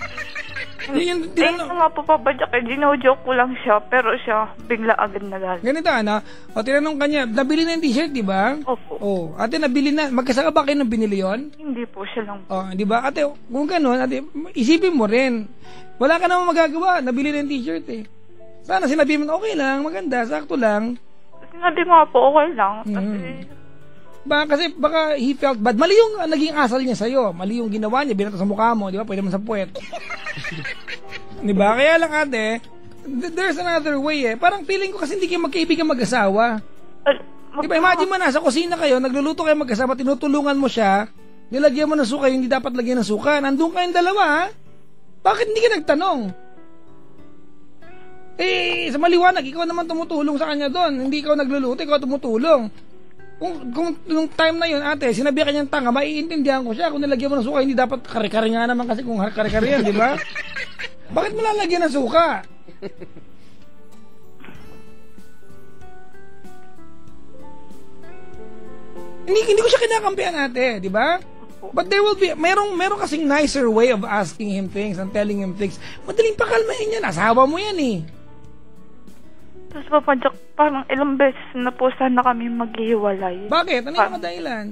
Yun, Ayun nga po, Papa Jack, gino-joke ko lang siya, pero siya bigla agad nagalit. ganito, Ana. O, tinanong ka niya, nabili na yung t-shirt, di ba? Opo. O, ate, nabili na. Magkasaka ba kayo nung binili yon? Hindi po siya lang. O, di ba? Ate, kung gano'n, ate, isipin mo rin. Wala ka namang magagawa, nabili na yung t-shirt eh. Sana sinabi mo, okay lang, maganda, sakto lang. Sinabi mo nga po, okay lang. Kasi baka he felt bad. Mali yung naging asal niya sa'yo. Mali yung ginawa niya, binato sa mukha mo, di ba? Pwede mo sa puwet. Di ba? Kaya lang ate, there's another way eh. Parang feeling ko kasi hindi kayo magkaibigan mag-asawa. Di ba? Imagine mo, nasa kusina kayo, nagluluto kayo mag-asawa, tinutulungan mo siya, nilagyan mo ng suka, yung hindi dapat lagyan ng suka. Nandun kayong dalawa, ha? Bakit hindi ka nagtanong? Sa maliwanag, ikaw naman tumutulong sa kanya doon. Hindi ikaw nagluluto, ikaw tumutulong. Kung nung time na yun, ate, sinabi ka niyang tanga, maiintindihan ko siya. Kung nilagyan mo ng suka, hindi dapat kare-kare nga naman kasi kung kare-kare yan, di ba? Bakit mo lalagyan ng suka? Hindi ko siya kinakampihan, ate, di ba? But there will be, merong kasing nicer way of asking him things and telling him things. Madaling pakalmahin yan, asawa mo yan eh. Tapos Papa Jack, parang ilang beses na po sana kami maghihiwalay. Bakit? Ano yung mga dahilan?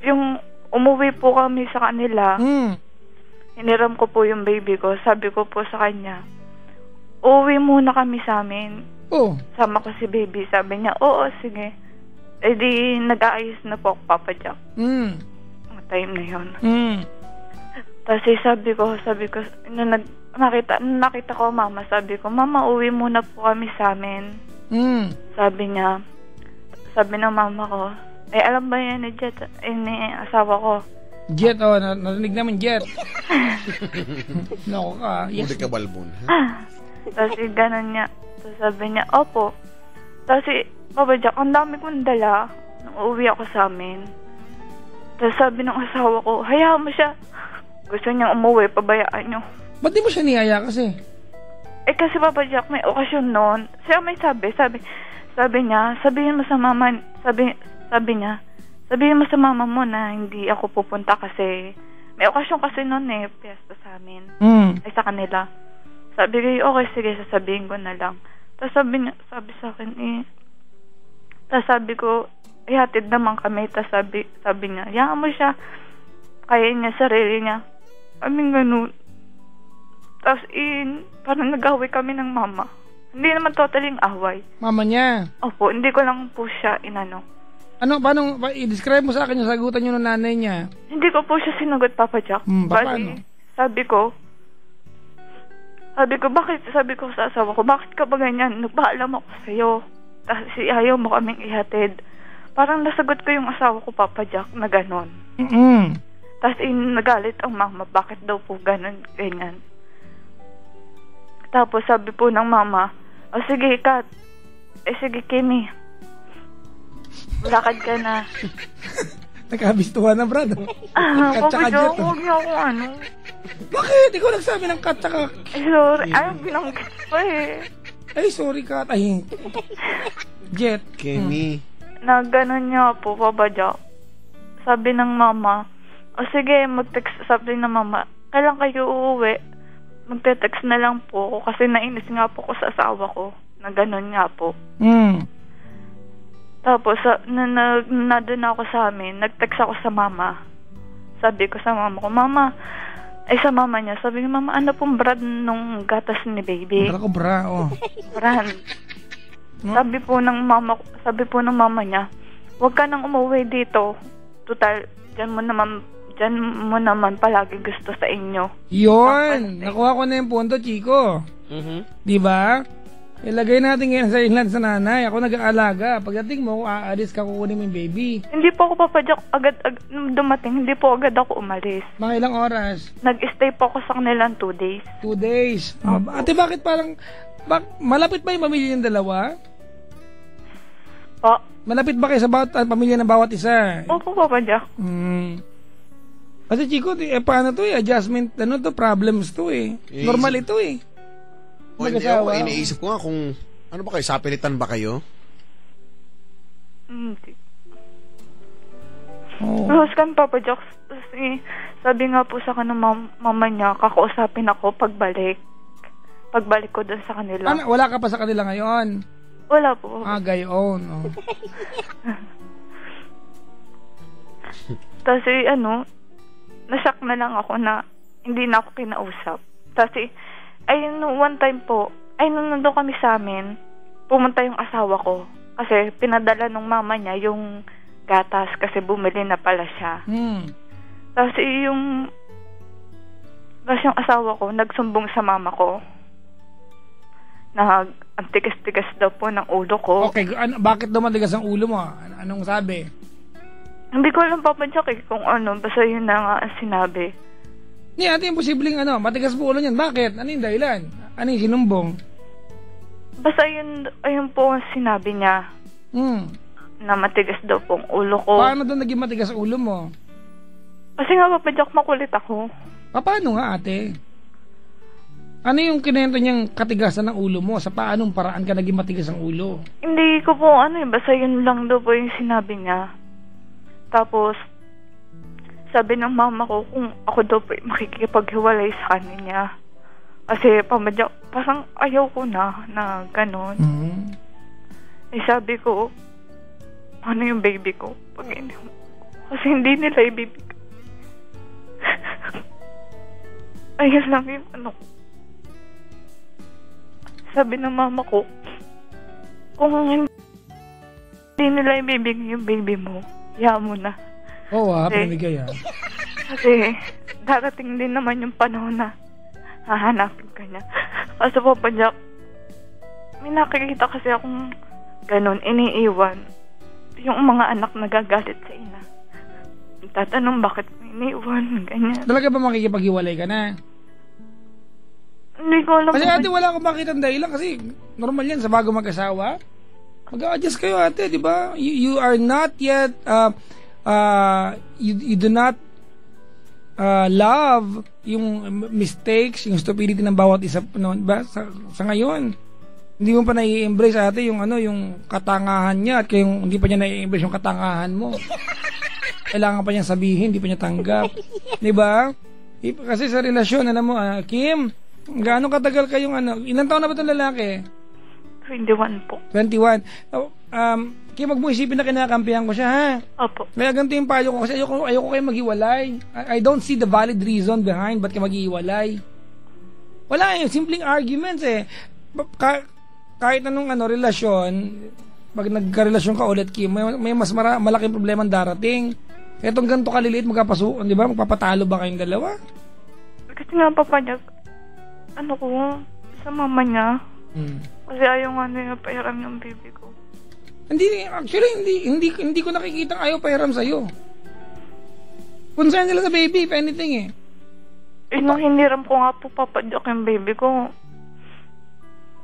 Yung umuwi po kami sa kanila, hiniram ko po yung baby ko. Sabi ko po sa kanya, uuwi muna kami sa amin. Oh. Sama ko si baby. Sabi niya, oo, sige. Eh di, nag-aayos na po ako, Papa Jack. Ang time na yun. Tapos sabi ko, nakita ko mama, sabi ko, mama, uwi muna po kami sa amin. Sabi niya, sabi ng mama ko, alam ba yan ni Jet, ni asawa ko? Jet, narinig namin Jet. Loko ka. Yes. Hindi ka balbon. Tapos gano'n niya. Tapos sabi niya, opo. Tapos Papa Jack, ang dami kong dala nung uuwi ako sa amin. Tapos sabi ng asawa ko, hayaan mo siya. Gusto niyang umuwi, pabayaan niyo. Ba't di mo siya niyaya kasi? Kasi Papa Jack, may okasyon noon. Siya may sabi niya, sabihin mo sa mama, sabi niya, sabihin mo sa mama mo na hindi ako pupunta kasi may okasyon kasi noon eh, piyesta sa amin. Ay sa kanila. Sabi ko, okay, sige, sasabihin ko na lang. Tapos sabi sa akin tapos sabi ko, hatid naman kami. Tapos sabi niya, hayaan mo siya. Kaya niya, sarili niya. Kaming ganun. Tapos parang nag-away kami ng mama. Hindi naman totaling away. Mama niya? Opo, hindi ko lang po siya inano. Paano, i-describe mo sa akin yung sagutan niyo ng nanay niya? Hindi ko po siya sinagot, Papa Jack. Paano? Sabi ko, bakit? Sabi ko sa asawa ko, bakit ka ba ganyan? Nagpaalam ako sa'yo. Tapos ayaw mo kaming ihatid. Parang nasagot ko yung asawa ko, Papa Jack, na ganon. Tapos nagalit ang mama, bakit daw po ganon, ganyan. Tapos sabi po ng mama, sige Kat, sige Kimi, lakad ka na. Nagkabistuhan na, Brad. Papa Jack, huwag niyo ako Bakit? Ikaw nagsabi ng Kat tsaka... sorry, binanggit pa eh. Sorry Kat, Jet. Kimi. Na gano'n niya po, Papa Jack. Sabi ng mama, sige, mag-text, sabi ng mama, kailan kayo uuwi? Magte-text na lang po ako kasi nainis nga po ko sa asawa ko. Na gano'n nga po. Tapos, nandun ako sa amin, nag-text ako sa mama. Sabi ko sa mama ko, Mama, sa mama niya, sabi ko, Mama, ano pong brand nung gatas ni baby? Bra ko, Brand. Sabi po ng mama niya, huwag ka nang umuwi dito. Total, dyan mo naman palagi gusto sa inyo. Yun! Nakuha ko na yung punto, Chico. Diba? Ilagay natin ngayon sa inland sa nanay. Ako nag-aalaga. Pagdating mo, aalis ka, kukunin mo yung baby. Hindi po ako papadyak agad dumating. Hindi po agad ako umalis. Mga ilang oras? Nag-stay po ako sa kanilang 2 days. 2 days? Ate, bakit parang... malapit ba yung pamilya ng dalawa? Po? Malapit ba kayo sa pamilya ng bawat isa? Opo, papadyak. Kasi Chico, paano to adjustment, problems to Normal ito Mag-asawa. Iniisip ko nga kung, ano ba kayo, sapilitan ba kayo? Hindi. Oo. Close kami, Papa Jack. Kasi sabi nga po sa kanong mama niya, kakausapin ako pagbalik. Pagbalik ko dun sa kanila. Wala ka pa sa kanila ngayon? Wala po. Gayon. Oh. Kasi nashock na lang ako na hindi na ako kinausap. Kasi, one time po, nung nandun kami sa amin, pumunta yung asawa ko. Kasi pinadala nung mama niya yung gatas kasi bumili na pala siya. Kasi yung asawa ko, nagsumbong sa mama ko. Ang tigas-tigas daw po ng ulo ko. Okay, bakit daw matigas ang ulo mo? Anong sabi? Hindi ko alam, Papa Jack, kung basta yun na nga ang sinabi. Hindi, ate, imposibleng matigas po ulo niyan. Bakit? Ano yung dahilan? Ano yung sinumbong? Basta ayun po ang sinabi niya. Na matigas daw pong ulo ko. Paano daw naging matigas ang ulo mo? Kasi nga, Papa Jack, makulit ako. Paano nga, ate? Ano yung kinento niyang katigasan ng ulo mo? Sa paanong paraan ka naging matigas ang ulo? Hindi ko po basta yun lang daw po yung sinabi niya. Tapos, sabi ng mama ko kung ako daw po makikipaghiwalay sa kanya. Kasi parang ayaw ko na gano'n. Sabi ko, ano yung baby ko? Kasi hindi nila ibibigay. Ayun lang yung sabi ng mama ko, kung hindi nila ibibigay yung baby mo, hiya mo na. Oo, pinamigay Kasi darating din naman yung panahon na hahanapin ka niya. Kasi Papa Jack, may nakikita kasi akong ganun, iniiwan. Yung mga anak nagagalit sa ina. Tatanong bakit may iniiwan, ganyan. Talaga ba makikipaghiwalay ka na? Hindi ko alam. Kasi ate, wala akong makita ng dahilan kasi normal yan sa bago mag-asawa. Mag-a-adjust kayo, ate, di ba? You are not yet, you do not love yung mistakes, yung stupidity ng bawat isa ba? Sa ngayon. Hindi mo pa nai-embrace, ate, yung yung katangahan niya at hindi pa niya nai-embrace yung katangahan mo. Kailangan pa niya sabihin, hindi pa niya tanggap. Di ba? Kasi sa relasyon, Kim, gaano katagal kayong ilang taon na ba itong lalaki? 21 po. 21. Kim, wag mo isipin na kinakampihan ko siya, ha? Opo. Kaya ganito yung payo ko kasi ayoko kayo maghiwalay. I don't see the valid reason behind ba't kayo maghiwalay. Wala simpleng arguments kahit anong relasyon, pag nagkarelasyon ka ulit, Kim, may mas malaking problema darating. Etong ganito kaliliit magkapasukan, di ba? Magpapatalo ba kayong dalawa? Kasi nga, Papa Jack, sa mama niya. Kasi ayaw nga na yung pahiram yung baby ko. Hindi ko nakikita ayaw pahiram sa'yo. Concern nila sa baby, if anything Nung hiniram ko nga po, Papa Jack, yung baby ko,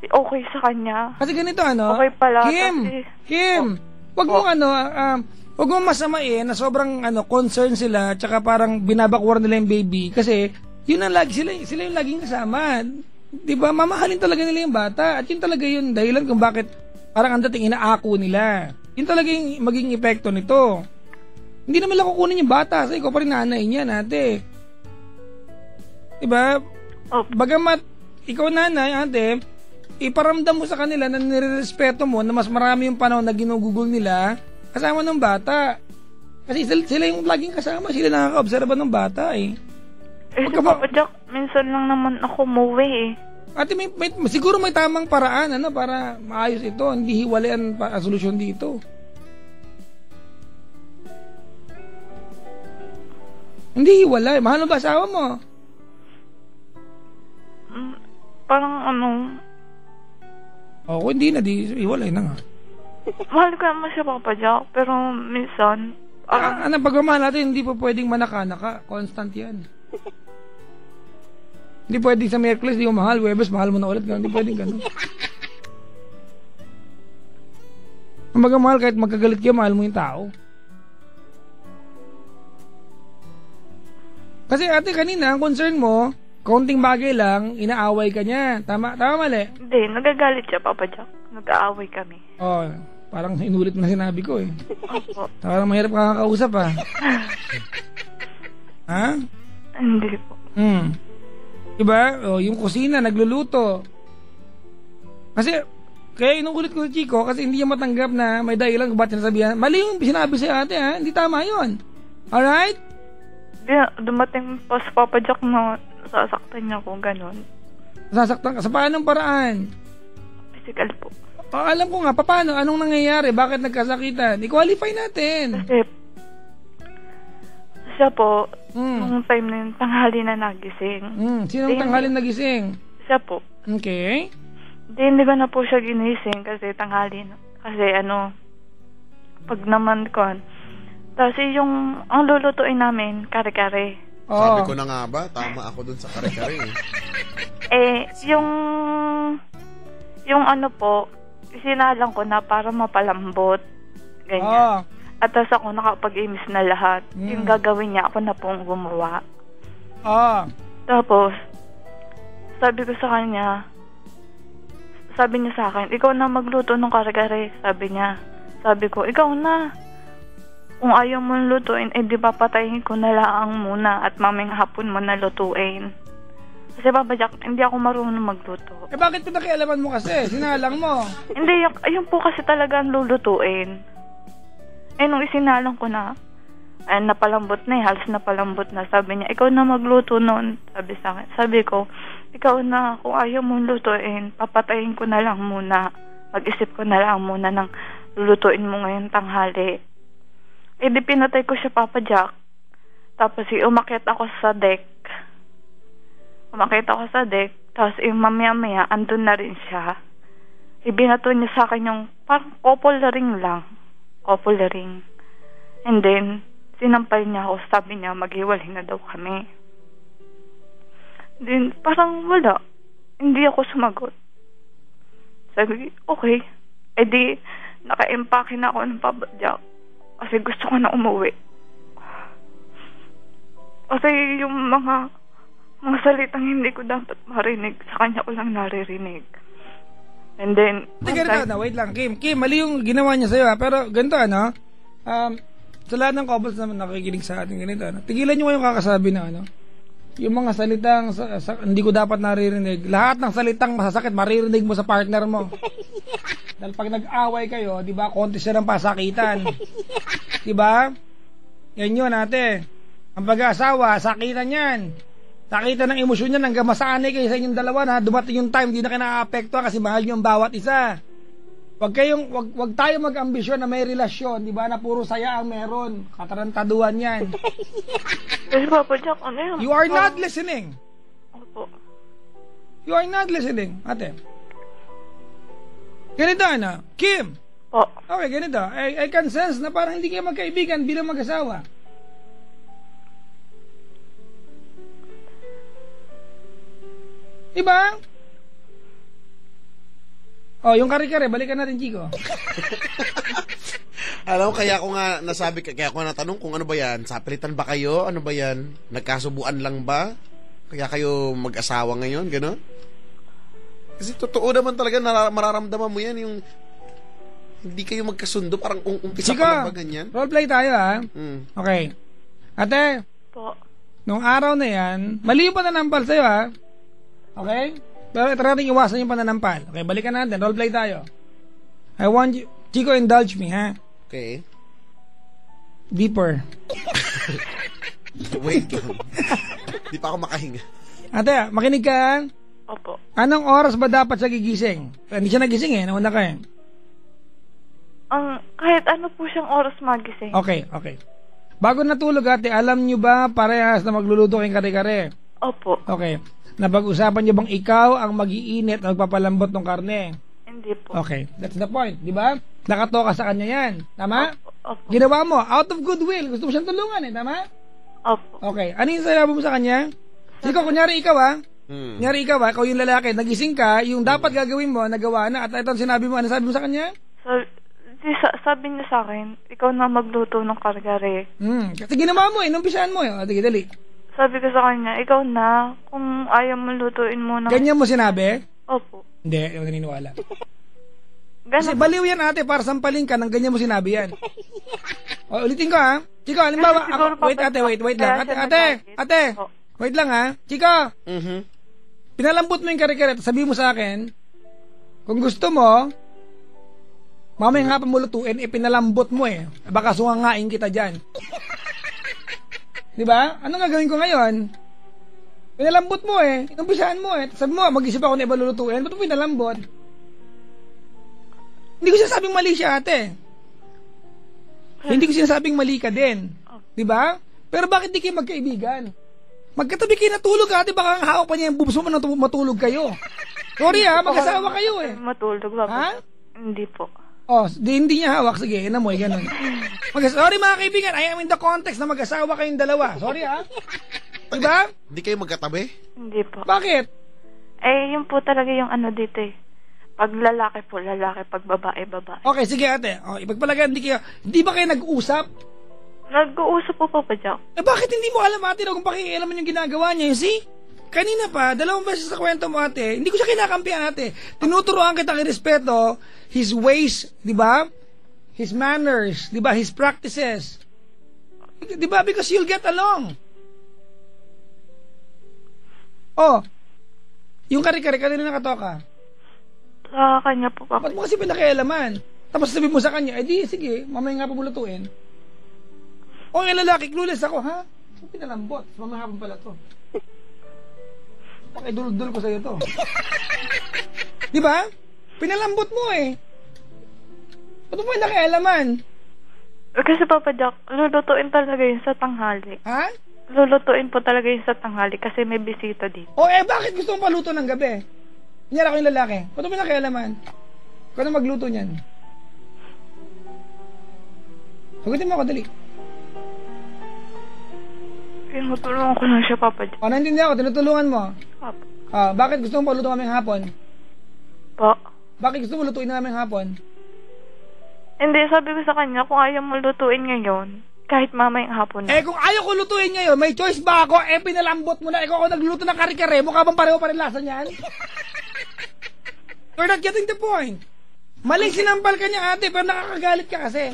okay sa kanya. Kasi ganito, Okay pala. Kim, wag mo wag mo masamain na sobrang concern sila, tsaka parang binabakwar nila yung baby, kasi yun ang sila yung laging kasama. Diba, mamahalin talaga nila yung bata. At yun talaga yun dahilan kung bakit parang ang dating inaako nila. Yun talaga yung maging epekto nito. Hindi naman lang kukunin yung bata. Kasi ikaw pa rin nanay niya, ate. Diba? Bagamat ikaw nanay, ate, iparamdam mo sa kanila na nirerespeto mo na mas marami yung panahon na ginugugol nila kasama ng bata. Kasi sila yung laging kasama. Sila nakaka-obserba ng bata Papa Jack, minsan lang naman ako umuwi Ate, siguro may tamang paraan para maayos ito. Hindi hiwalayan ang solusyon dito. Hindi hiwalay. Mahal mo ba asawa mo? Parang kung hindi na, hiwalay na nga. Mahal ko naman siya, Papa Jack. Pero minsan ang pagmamahal natin, hindi po pwedeng manaka-naka. Constant yan. Hindi pwedeng sa Merkulis, di mo mahal. Webes, mahal mo na ulit. Hindi pwedeng gano'n. Ang magmahal, kahit magkagalit kayo, mahal mo yung tao. Kasi ate, kanina, ang concern mo, kaunting bagay lang, inaaway ka niya. Tama mali? Hindi, nagagalit siya, Papa Jack. Nag-aaway kami. Parang inulit mo na sinabi ko eh. Opo. Parang mahirap kakakausap ah. Ha? Hindi po. Diba? O, yung kusina, nagluluto. Kasi, kaya inuulit ko sa Chico kasi hindi niya matanggap na may dahilan kung ba't sinasabihan. Mali yung sinabi sa ate ha, hindi tama yun. Alright? Dumating pa sa Papa Jack na sasaktan niya ako, ganun. Sasaktan ka. Sa paanong paraan? Physical po. O, alam ko nga, paano? Anong nangyayari? Bakit nagkasakitan? I-qualify natin. Kasi, siya po, nung time na yun, tanghali na nagising. Sinong tanghalin nagising? Siya po. Okay. Hindi ko na po siya ginising kasi tanghali na. Kasi pag naman ko, tapos yung, ang lulutuin namin, kare-kare. Sabi ko na nga ba, tama ako dun sa kare-kare. Yung ano po, sinalang ko na para mapalambot. Ganyan. At tapos ako nakapag-imis na lahat. Yung gagawin niya, ako na pong gumawa. Tapos, sabi ko sa kanya, sabi niya sa akin, ikaw na magluto ng kare-kare. Sabi niya. Sabi ko, ikaw na. Kung ayaw mo lutuin, di papatayin ko na lang muna at maming hapon mo na lutuin. Kasi Papa Jack, hindi ako marunong magluto. Bakit pinakialaman mo kasi? Sinalang mo. Hindi, yung po kasi talaga ang lulutuin. Nung isinalang ko na, napalambot na halos napalambot na. Sabi niya, ikaw na magluto noon. Sabi sa akin. Sabi ko, ikaw na, kung ayaw mong lutuin, papatayin ko na lang muna. Mag-isip ko na lang muna ng lulutuin mo ngayon tanghali. Di pinatay ko siya, Papa Jack. Tapos umakyat ako sa deck. Tapos mamaya-maya, andun na rin siya. Ibinato niya sa akin yung parang couple ring lang. Couple ring. And then, sinampal niya ako. Sabi niya, maghiwalay na daw kami. Then, parang wala. Hindi ako sumagot. Sabi, okay. Di, naka-empake na ako ng Papa Jack. Kasi gusto ko na umuwi. Kasi yung mga salitang hindi ko dapat marinig, sa kanya ko lang naririnig. And then, wait lang, Kim, mali yung ginawa niya sa'yo ha. Pero ganito sa lahat ng couples naman nakikinig sa ating ganito, tigilan nyo kayong kakasabi na yung mga salitang hindi ko dapat naririnig. Lahat ng salitang masasakit, maririnig mo sa partner mo. Dahil pag nag-away kayo, di ba, konti siya ng pasakitan. Di ba? Yan yun, ate. Ang pag-aasawa, sakitan yan. Sakitan ng emosyon yan hanggang masanay kayo sa inyong dalawa na dumating yung time, di na kayo na-aapektuhan kasi mahal nyo ang bawat isa. Wag tayo mag-ambisyon na may relasyon, di ba, na puro saya ang meron. Katarantaduhan yan. Kasi Papa Jack, ano yun? You are not listening. Opo. You are not listening, ate. Ganito, Kim. Po. Okay, ganito. I can sense na parang hindi kayo magkaibigan bilang mag-asawa. Diba? Yung kare-kare, balikan natin, Chico. Alam mo, kaya ko nga nasabi, kaya ko nga natanong kung ano ba yan. Sapilitan ba kayo? Ano ba yan? Nagkasubuan lang ba? Kaya kayo mag-asawa ngayon? Gano'n? Kasi totoo naman talaga, mararamdaman mo yan, yung hindi kayo magkasundo, parang umpisa Chico, pa lang ba ganyan? Roleplay tayo ha. Okay. Ate, Po. nung araw na yan, mali yung pananampal sa'yo ha. Okay? Pero ito natin iwasan yung pananampal. Okay, balikan natin. Roleplay tayo. I want you, Chico, indulge me ha. Okay. Deeper. Wait lang. Di pa ako makahinga. Ate, makinig ka. Opo. Anong oras ba dapat siya gigising? Hindi siya nagising nauna ka Kahit ano po siyang oras magising. Okay. Bago natulog ate, alam nyo ba parehas na magluluto kayong kare-kare? Opo. Okay. Napag-usapan nyo bang ikaw ang mag-iinit at magpapalambot ng karne? Hindi po. Okay, that's the point, di ba? Nakatoka sa kanya yan. Tama? Opo. Ginawa mo, out of goodwill. Gusto mo siyang tulungan tama? Opo. Okay, ano yung sinabi mo sa kanya? Sige, kunyari ikaw ikaw yung lalaki, nagising ka, yung dapat gagawin mo, nagawa na, at ito sinabi mo, ano sabi mo sa kanya? Sabi niya sa akin, ikaw na magluto ng kare-kare. Kasi ginawa mo numpisahan mo Sige, dali. Sabi ko sa kanya, ikaw na, kung ayaw mo lutuin mo ng... Ganyan mo sinabi? Opo. Hindi ako naniniwala. Kasi Ganun. baliw yan ate, para sampalin ka, nang ganyan mo sinabi yan. O, ulitin ko ha. Chico, halimbawa, Kasi siguro, wait ate, wait lang. kaya siya Ate, nagagit. Oh. wait lang ha. Chico, Mhm. pinalambot mo yung kare-kare, sabi mo sa akin, kung gusto mo, mamayang hapon mo lutuin, pinalambot mo eh. Baka sungangain kita dyan. Di ba? Anong gagawin ko ngayon? Pinalambot mo eh. Inumpisahan mo eh. Sabi mo, mag-isip ako na iba lulutuin. Ba't mo pinalambot? Hindi ko sinasabing mali siya, ate. Hindi ko sinasabing mali ka din. Di ba? Pero bakit di kayo magkaibigan? Magkatabi kayo natulog, ate. Baka ang hawak pa niya yung boobs mo nang matulog kayo. Sorry ha, mag-asawa kayo eh. Matulog, Ha? Papa. Hindi po. Oh, hindi niya hawak. Sige, inamoy, ganun. Sorry mga kaibigan, I am in the context na mag-asawa kayong dalawa. Sorry ha. Diba? Di kayo magkatabi? Hindi po. Bakit? Yun po talaga yung ano dito eh. Pag lalaki po, lalaki. Pag babae, babae. Okay, sige ate. Oh, ipagpalagay, hindi ba kayo nag-usap? Nag-uusap po, Papa Jack. Bakit hindi mo alam ate kung pakikialaman yung ginagawa niya? See? Kanina pa, 2 beses sa kwento mo ate, hindi ko siya kinakampihan ate. Tinuturoan kita ng respeto, his ways, di ba? His manners, di ba? His practices. Di ba? Because you'll get along. Oh, yung kare-kare, kanina nakatoka. Sa kanya po, Papa. Ba't mo kasi pinakialaman? Tapos sabi mo sa kanya, di sige, mamaya nga pa bulutuin. O yung lalaki, clueless ako, ha? Pinalambot, mamaya hapon pala to. Pakidul-dul ko sa'yo to. Di ba? Pinalambot mo eh. Ba't mo nakialaman? Kasi Papa Jack, lulutuin talaga yun sa tanghali. Ha? Lulutuin po talaga yun sa tanghali kasi may bisita dito. O bakit gusto mong paluto ng gabi? Kunyari ako yung lalaki. Ba't mo nakialaman? Ikaw na magluto niyan. Sagutin mo ako, dali. Tinutulungan ko lang siya, Papa Jack. O, naintindihan ako, tinutulungan mo. Papa. Bakit gusto mong paluto kaming hapon? Po. Bakit gusto mo lutuin namin hapon? Hindi, sabi ko sa kanya, kung ayaw mo lutuin ngayon, kahit mamayang hapon na. Kung ayaw ko lutuin ngayon, may choice ba ako? Pinalambot mo na. Ikaw ako nagluluto ng kare-kare. Mukha bang pareho pa rin lasa niyan? You're not getting the point. Maling sinampal ka niya ate, pero nakakagalit ka kasi.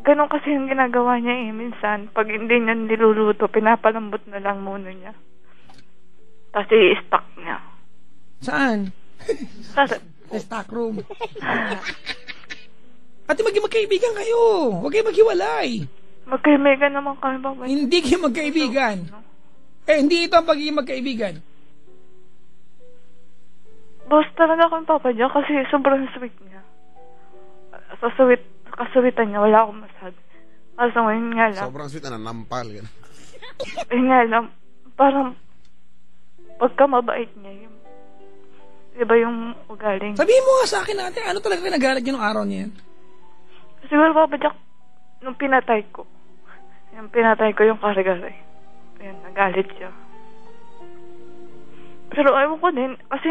Ganon kasi yung ginagawa niya eh. Minsan, pag hindi niya niluluto, pinapalambot na lang muna niya. Tapos i-stock niya. Saan? Tapos, Sa stock room. Ate, magkaibigan kayo. Huwag kayo maghiwalay. magkaibigan naman kami, Papa. Hindi kayo magkaibigan. Hindi ito ang pagiging magkaibigan. Boss talaga akong Papa Jack kasi sobrang sweet niya. Sa kasuwitan niya, wala akong masabi. Kasi ngayon nga lang. Sobrang sweet na nampal. Ngayon nga lang, parang pagka mabait niya, yung, iba yung ugaling. Sabihin mo nga sa akin ate, ano talaga pinagalit niyo nung araw niya yan? Siguro Papa Jack, nung pinatay ko yung kare-kare. Ayun, nagalit siya. Pero ayaw ko din, kasi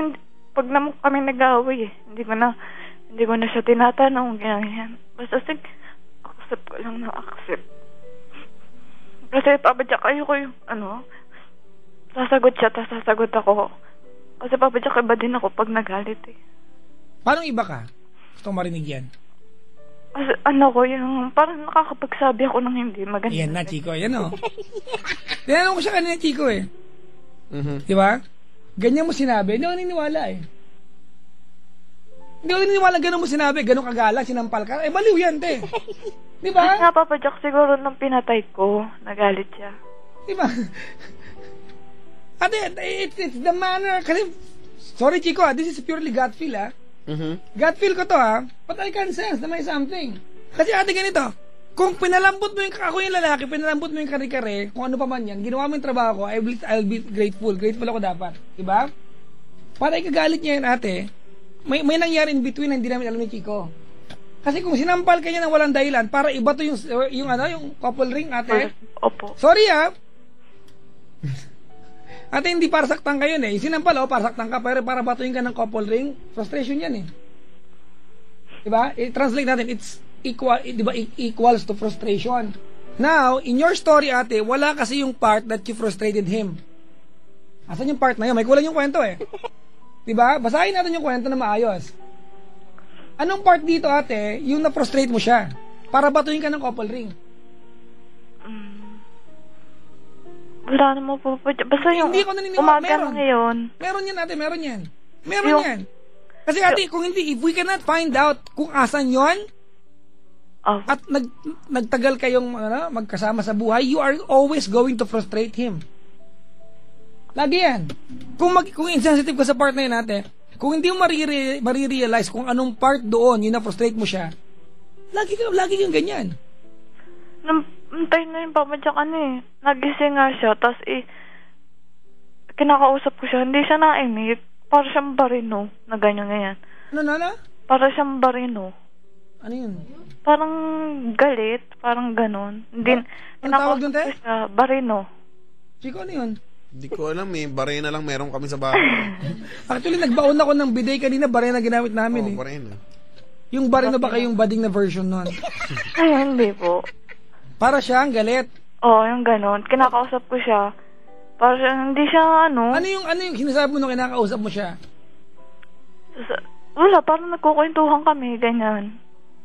pag naman kami nag-aaway hindi ko na siya tinatanong, ganyan. Basta accept ko lang na accept. Kasi Papa Jack, ayoko yung, sasagot siya, tapos sasagot ako. Kasi Papa Jack, iba din ako pag nagalit Paano iba ka? Gusto ko marinig yan. Kasi yung parang nakakapagsabi ako ng hindi maganda. Yan na, Chico. Yan o. Tinanong ko siya kanina, Chico eh. Mhm. Di ba? Ganyan mo sinabi. Hindi ako naniniwala eh. Hindi ako naniniwala ganun mo sinabi. Ganun kagalang, sinampal ka. Baliw yan, te. Di ba? Nga, Papa Jack, siguro nung pinatay ko, nagalit siya. Di ba? Ate, it's the manner. Kasi, sorry, Chico, this is purely gut feel, Mhm. gut feel ko to, but I can sense na may something. Kasi ate, ganito. Kung pinalambot mo ako yung lalaki, pinalambot mo yung kare-kare, kung ano pa man yan, ginawa mo yung trabaho ko, I'll be grateful. Grateful ako dapat. Diba? Para ikagalit niya yun, ate, may nangyari in between na hindi namin alam ni Chico. Kasi kung sinampal ka niya ng walang dahilan, para iba to yung couple ring, ate. Opo. Sorry, Ate, hindi para saktan kayo eh. Sinampal, para saktan ka, pero para batuin ka ng couple ring, frustration yan eh. Diba? I-translate natin, it's equal, diba, equals to frustration. Now, in your story, ate, wala kasi yung part that you frustrated him. Asan yung part na yun? May kulang yung kwento eh. Diba? Basahin natin yung kwento na maayos. Anong part dito, ate, yung na-frustrate mo siya? Para batuhin ka ng couple ring. Wala naman po. Basta yung Hindi ko naniniwala. umaga na ngayon. Meron yan, ate. Meron yan. Meron Yung- yan. Kasi ate, kung hindi, if we cannot find out kung asan yon Oh, at nagtagal kayong magkasama sa buhay, you are always going to frustrate him. Lagi yan. Kung insensitive ka sa part na yun, ate, kung hindi mo marirealize kung anong part doon yung na-frustrate mo siya, lagi kang ganyan. Nantay na yung papadyak nagising nga siya, tapos kinakausap ko siya, hindi siya naimik. Para siyang barino, na ganyan. Ano? Para siyang barino. Ano yun? Parang galit, parang ganon. Hindi, Anong tawag dun, te? ko siya, barino. Chico, ano yun? Hindi ko alam barena lang meron kami sa bahay. Actually, nagbaon ako ng bidet kanina, barena ginamit namin Barena. Yung bareno ba kayong bading na version nun? Ay, hindi po. Para siya ang galit. Oo, yung ganon. Kinakausap ko siya. Para siya, hindi siya Ano yung sinasabi mo nung kinakausap mo siya? Wala, parang nagkukwentuhan kami, ganyan.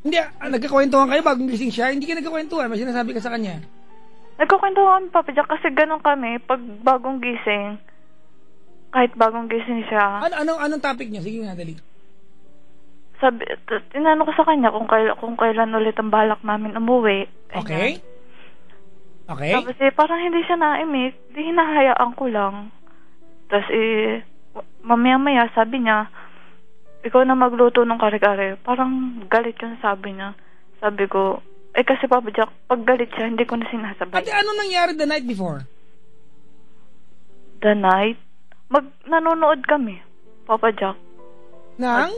Hindi, nagkakwentuhan kayo bagong gising siya. Hindi ka nagkakwentuhan, may sinasabi ka sa kanya. Nagkukwentuhan kami, Papa Jack, kasi ganon kami, pag bagong gising, kahit bagong gising siya, Anong topic niya? Sige nga, dali. tinanong ko sa kanya kung kailan ulit ang balak namin umuwi. Okay? Okay? Tapos parang hindi siya naimik, di hinahayaan ko lang. Tapos mamaya-maya sabi niya, ikaw na magluto ng kare-kare. Parang galit yun, sabi niya. Sabi ko, kasi Papa Jack, pag galit siya, hindi ko na sinasabay. Ate, ano nangyari the night before? The night, nanonood kami, Papa Jack. Nang?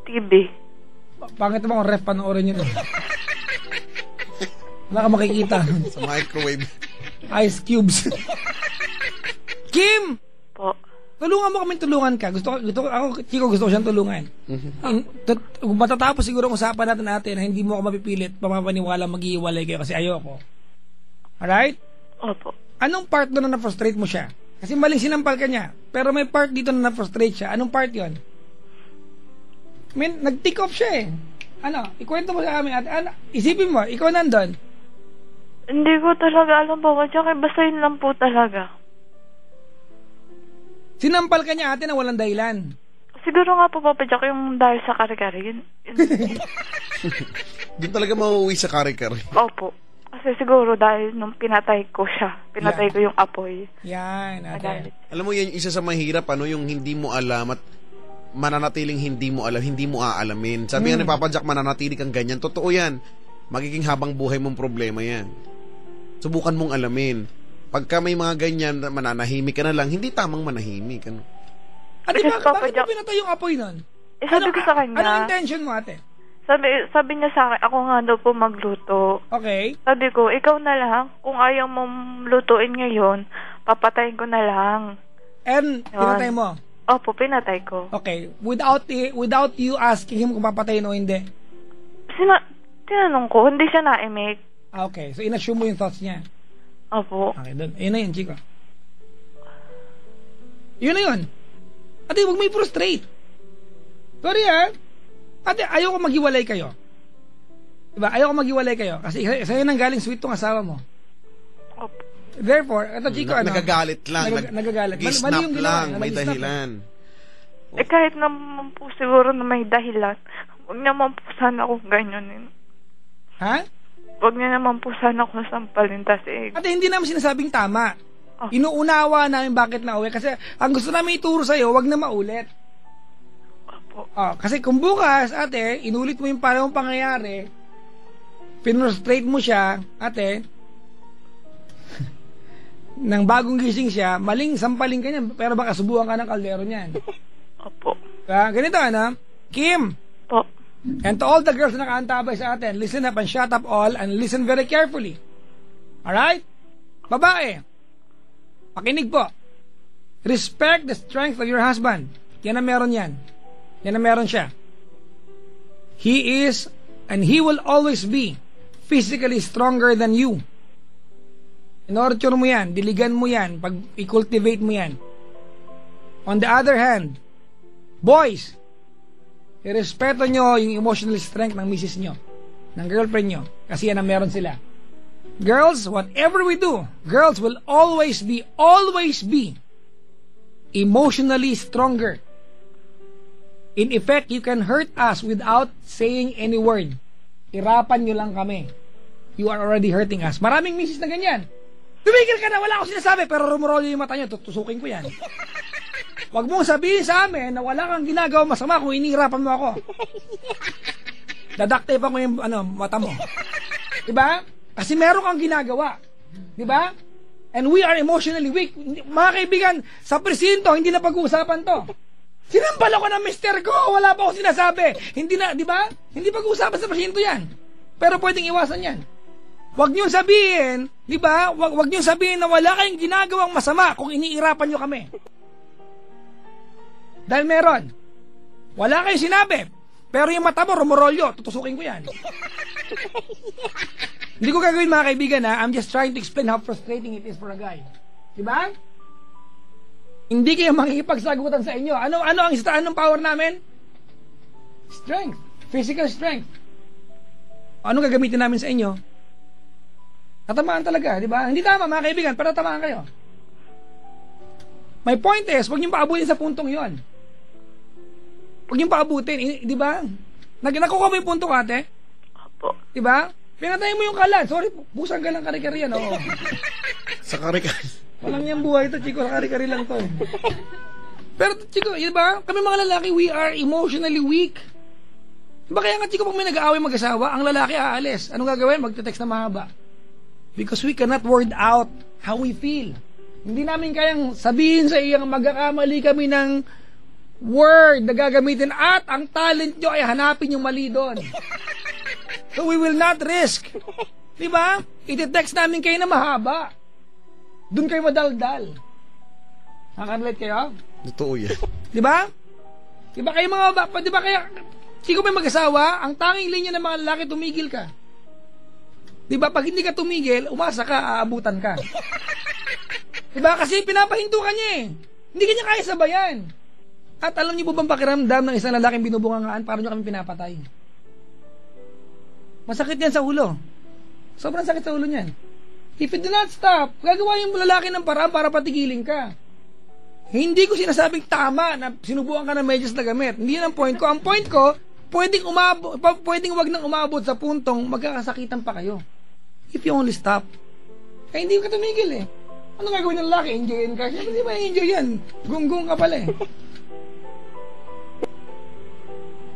TV. Pangit mo kung ref panoorin yun. Wala ka makikita. Sa microwave. Ice cubes. Kim! Po. Tulungan mo kami, tulungan ka. Chico, gusto ko siyang tulungan. Kung matatapos siguro ang usapan natin na hindi mo ako mapipilit, pamapaniwala mag-iiwalay kayo kasi ayoko. Alright? Opo. Anong part doon na na-frustrate mo siya? Kasi maling sinampal ka niya. Pero may part dito na na-frustrate siya. Anong part yon? Nag-tick off siya eh. Ikwento mo sa amin. Isipin mo, ikaw nandun. Hindi ko talaga alam, Papa Jack. Basta yun lang po talaga. Sinampal ka niya ate na walang dahilan. Siguro nga po, Papa Jack, yung dahil sa kare-kare. Yun. Doon talaga mauuwi sa kare-kare. Opo. Kasi siguro dahil nung pinatay ko siya. Pinatay ko yung apoy. Yan, ate. Alam mo, yan yung isa sa mahirap, yung hindi mo alam at mananatiling hindi mo alam, hindi mo aalamin. Sabi nga ni Papa Jack, mananatili kang ganyan. Totoo yan. Magiging habang buhay mong problema yan. Subukan mong alamin. Pagka may mga ganyan, mananahimik ka na lang, hindi tamang manahimik. Ate, Because Papa bakit mo Jack- pinatay yung apoy nun? Sabi ko sa kanya, Anong intention mo ate? sabi niya sa akin, ako nga daw po magluto. Okay. Sabi ko, ikaw na lang. Kung ayaw mong lutuin ngayon, papatayin ko na lang. And, pinatay mo? Opo, pinatay ko. Okay. Without you asking him kung papatayin o hindi? Tinanong ko, hindi siya naimik. Okay. So, inassume mo yung thoughts niya. Opo. Okay, doon. Ayun na yun, Chico. Yun na yun. Ate, huwag may frustrate. Sorry Ate, ayoko maghiwalay kayo. Diba? Ayoko maghiwalay kayo. Kasi sa'yo nang galing sweet tong asawa mo. Opo. Therefore, ito Chico, Nagagalit lang. Nagagalit. Nag-snap yung ginawa lang. niya, May nag-snap dahilan. Kahit naman po siguro na may dahilan, huwag naman po sana akong ganyanin. Ha? Huwag niya naman po sana akong sampalin. Ate, hindi namin sinasabing tama. Oh. Inuunawa namin bakit nauwi. Kasi ang gusto namin ituro sa'yo, wag na maulit. Opo. Kasi kung bukas, ate, inulit mo yung parehong pangyayari, pinrustrate mo siya, ate, nang bagong gising siya, maling sampaling ka niyan, pero baka subuhan ka ng kaldero niyan. Opo. Ganito, Kim, Po. and to all the girls na nakaantabay sa atin, listen up and shut up all and listen very carefully. Alright? Babae, pakinig po. Respect the strength of your husband. Yan ang meron yan. Yan ang meron siya. He is and he will always be physically stronger than you. Inorture mo yan, diligan mo yan, pag i-cultivate mo yan. On the other hand, boys, irespeto nyo yung emotional strength ng misis nyo, ng girlfriend nyo, kasi yan ang meron sila. Girls, whatever we do, girls will always be emotionally stronger. In effect, you can hurt us without saying any word. Irapan nyo lang kami. You are already hurting us. Maraming misis na ganyan. Tumigil ka na, wala akong sinasabi, pero rumurolo yung mata nyo, tutusukin ko yan. Huwag mong sabihin sa amin na wala kang ginagawa masama kung inihirapan mo ako. Dadaktipan ko yung mata mo. Diba? Kasi meron kang ginagawa. Diba? And we are emotionally weak. Mga kaibigan, sa presinto, hindi na pag-uusapan to. Sinampal ako ng mister ko, wala pa akong sinasabi. Hindi na, diba? Hindi pag-uusapan sa presinto yan. Pero pwedeng iwasan yan. Huwag niyong sabihin, diba? Huwag niyong sabihin na wala kayong ginagawang masama kung iniirapan niyo kami. Dahil meron. Wala kayong sinabi. Pero yung mata mo, rumorolyo, tutusukin ko yan. Hindi ko gagawin mga kaibigan ha. I'm just trying to explain how frustrating it is for a guy. Diba? Hindi kayo makikipagsagutan sa inyo. Anong power namin? Strength. Physical strength. Anong gagamitin namin sa inyo? Tatamaan talaga, diba? Hindi tama mga kaibigan, pero tatamaan kayo. My point is, huwag niyong paabutin sa puntong yon. Huwag niyong paabutin, diba? Nakukuha mo yung punto ko, ate? Opo. Diba? Pinatayin mo yung kalan. Sorry, busang ka lang kari-kari yan, oo. Sa kare-kare. Walang niyang buhay ito, chiko. Kari-kari lang to. Pero, chiko, diba? Kami mga lalaki, we are emotionally weak. Diba kaya nga, chiko, pag may nag-aaway mag-asawa, ang lalaki aalis. Anong gagawin? Magte-text na mahaba. Because we cannot word out how we feel. Hindi namin kayang sabihin sa iyang magkakamali kami ng word na gagamitin at ang talent nyo ay hanapin yung mali doon. So we will not risk. Diba? Iti-text namin kayo na mahaba. Doon kayo madaldal. Nakaka-relate kayo? Totoo yan. Diba? Diba kayo mga diba kaya sino may mag-asawa, ang tanging linya ng mga lalaki, tumigil ka. Diba? Pag hindi ka tumigil, umasa ka, aabutan ka. Diba? Kasi pinapahinto ka niya eh. Hindi ka niya kaya sabayan. At alam niyo po bang pakiramdam ng isang lalaking binubungangaan para niyo kami pinapatay? Masakit yan sa ulo. Sobrang sakit sa ulo niyan. If you do not stop, gagawa yung lalaki ng paraan para patigilin ka. Hindi ko sinasabing tama na sinubukan ka ng medyas na gamit. Hindi yan ang point ko. Ang point ko, pwedeng wag nang umabot sa puntong magkakasakitan pa kayo. If you only stop. Kaya hindi ka tumigil eh. Ano gagawin ng lalaki? Enjoyin ka? Hindi ba enjoy yan? Gunggong ka pala eh.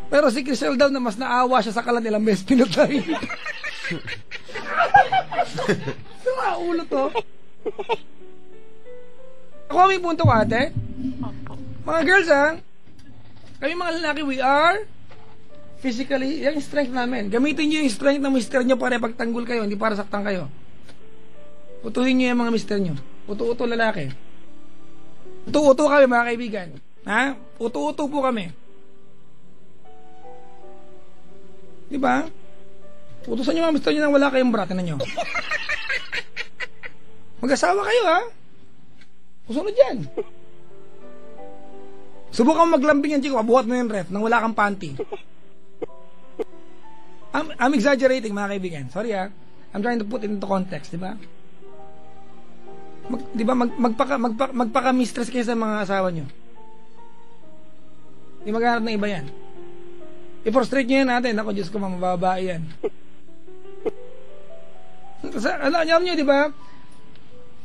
Pero si Crisel daw na mas naawa siya sa kalan nilang best pinatay. Sama ulo to. Ako may punto ko ate. Mga girls ha, kami mga lalaki, we are physically, yung strength namin. Gamitin nyo yung strength ng mister nyo para pagtanggol kayo, hindi para saktan kayo. Utuhin nyo yung mga mister nyo. Utu-uto lalaki. Utu-uto kami mga kaibigan. Ha? Utu-uto po kami. Diba? Utusan nyo mga mister nyo nang wala kayong brat na nyo. Mag-asawa kayo ha? Kusunod yan. Subukan maglambing yan, chiko. Buhat mo yung ref nang wala kang panty. I'm exaggerating mga kaibigan. Sorry ha. I'm trying to put it into context, diba? Diba, magpaka-mistress kayo sa mga asawa nyo. Di maghanap ng iba yan. I-frustrate nyo yan natin. Ako, Diyos ko, mamababae yan. Alam nyo, diba?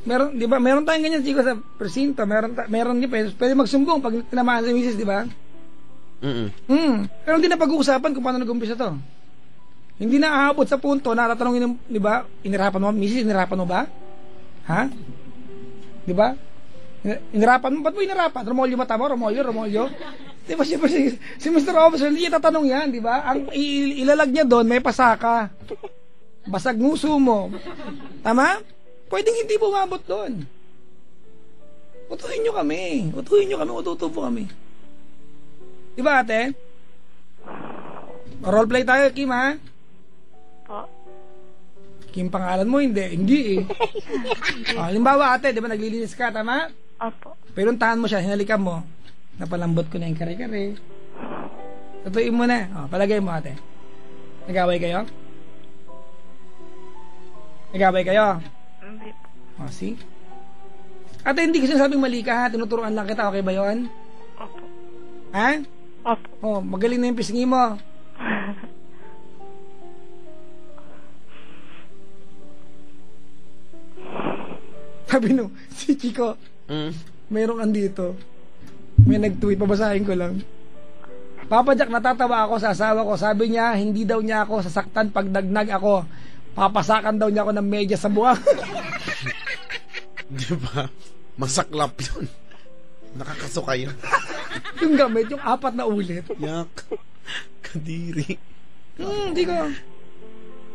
Meron tayong ganyan, chiko, sa presinto. Meron di pwede magsumbong pag tinamaan sa misis, diba? Pero hindi na pag-uusapan kung paano nag-umpisa to. Hindi na aabot sa punto na tatanungin, di ba? Inirapan mo, misis, inirapan mo ba? Ha? Di ba? Inirapan mo, ba't mo inirapan? Romolyo mata mo, Romolyo. Di ba, si Mr. Officer, hindi niya tatanong yan, di ba? Ang ilalag niya doon, may pasaka. Basag nguso mo. Tama? Pwedeng hindi bumabot doon. Utuhin nyo kami, ututo po kami. Di ba ate? Roleplay tayo, Kim ha? Po. Kim pangalan mo, hindi eh. Halimbawa ate, di ba naglilinis ka, tama? Opo. Pero tahan mo siya, hinalikan mo. Napalambot ko na yung kare-kare. Tutuin mo na. O, palagay mo ate. Nag-away kayo? Nag-away kayo? Hindi po. O, see? Ate, hindi ko sinasabing mali ka ha. Tinuturuan lang kita. Okay ba yun? Opo. Ha? Opo. O, magaling na yung pisngi mo. Sabi no, si Chico, mayroong andito. May nag-tweet, pabasahin ko lang. Papa Jack, natatawa ako sa asawa ko. Sabi niya, hindi daw niya ako sasaktan pag dagnag ako. Papasakan daw niya ako ng medyas sa buwang. Di ba? Masaklap yun. Nakakasuka yun. Yung gamit, yung 4 na ulit. Yak. Kadiri. Chico.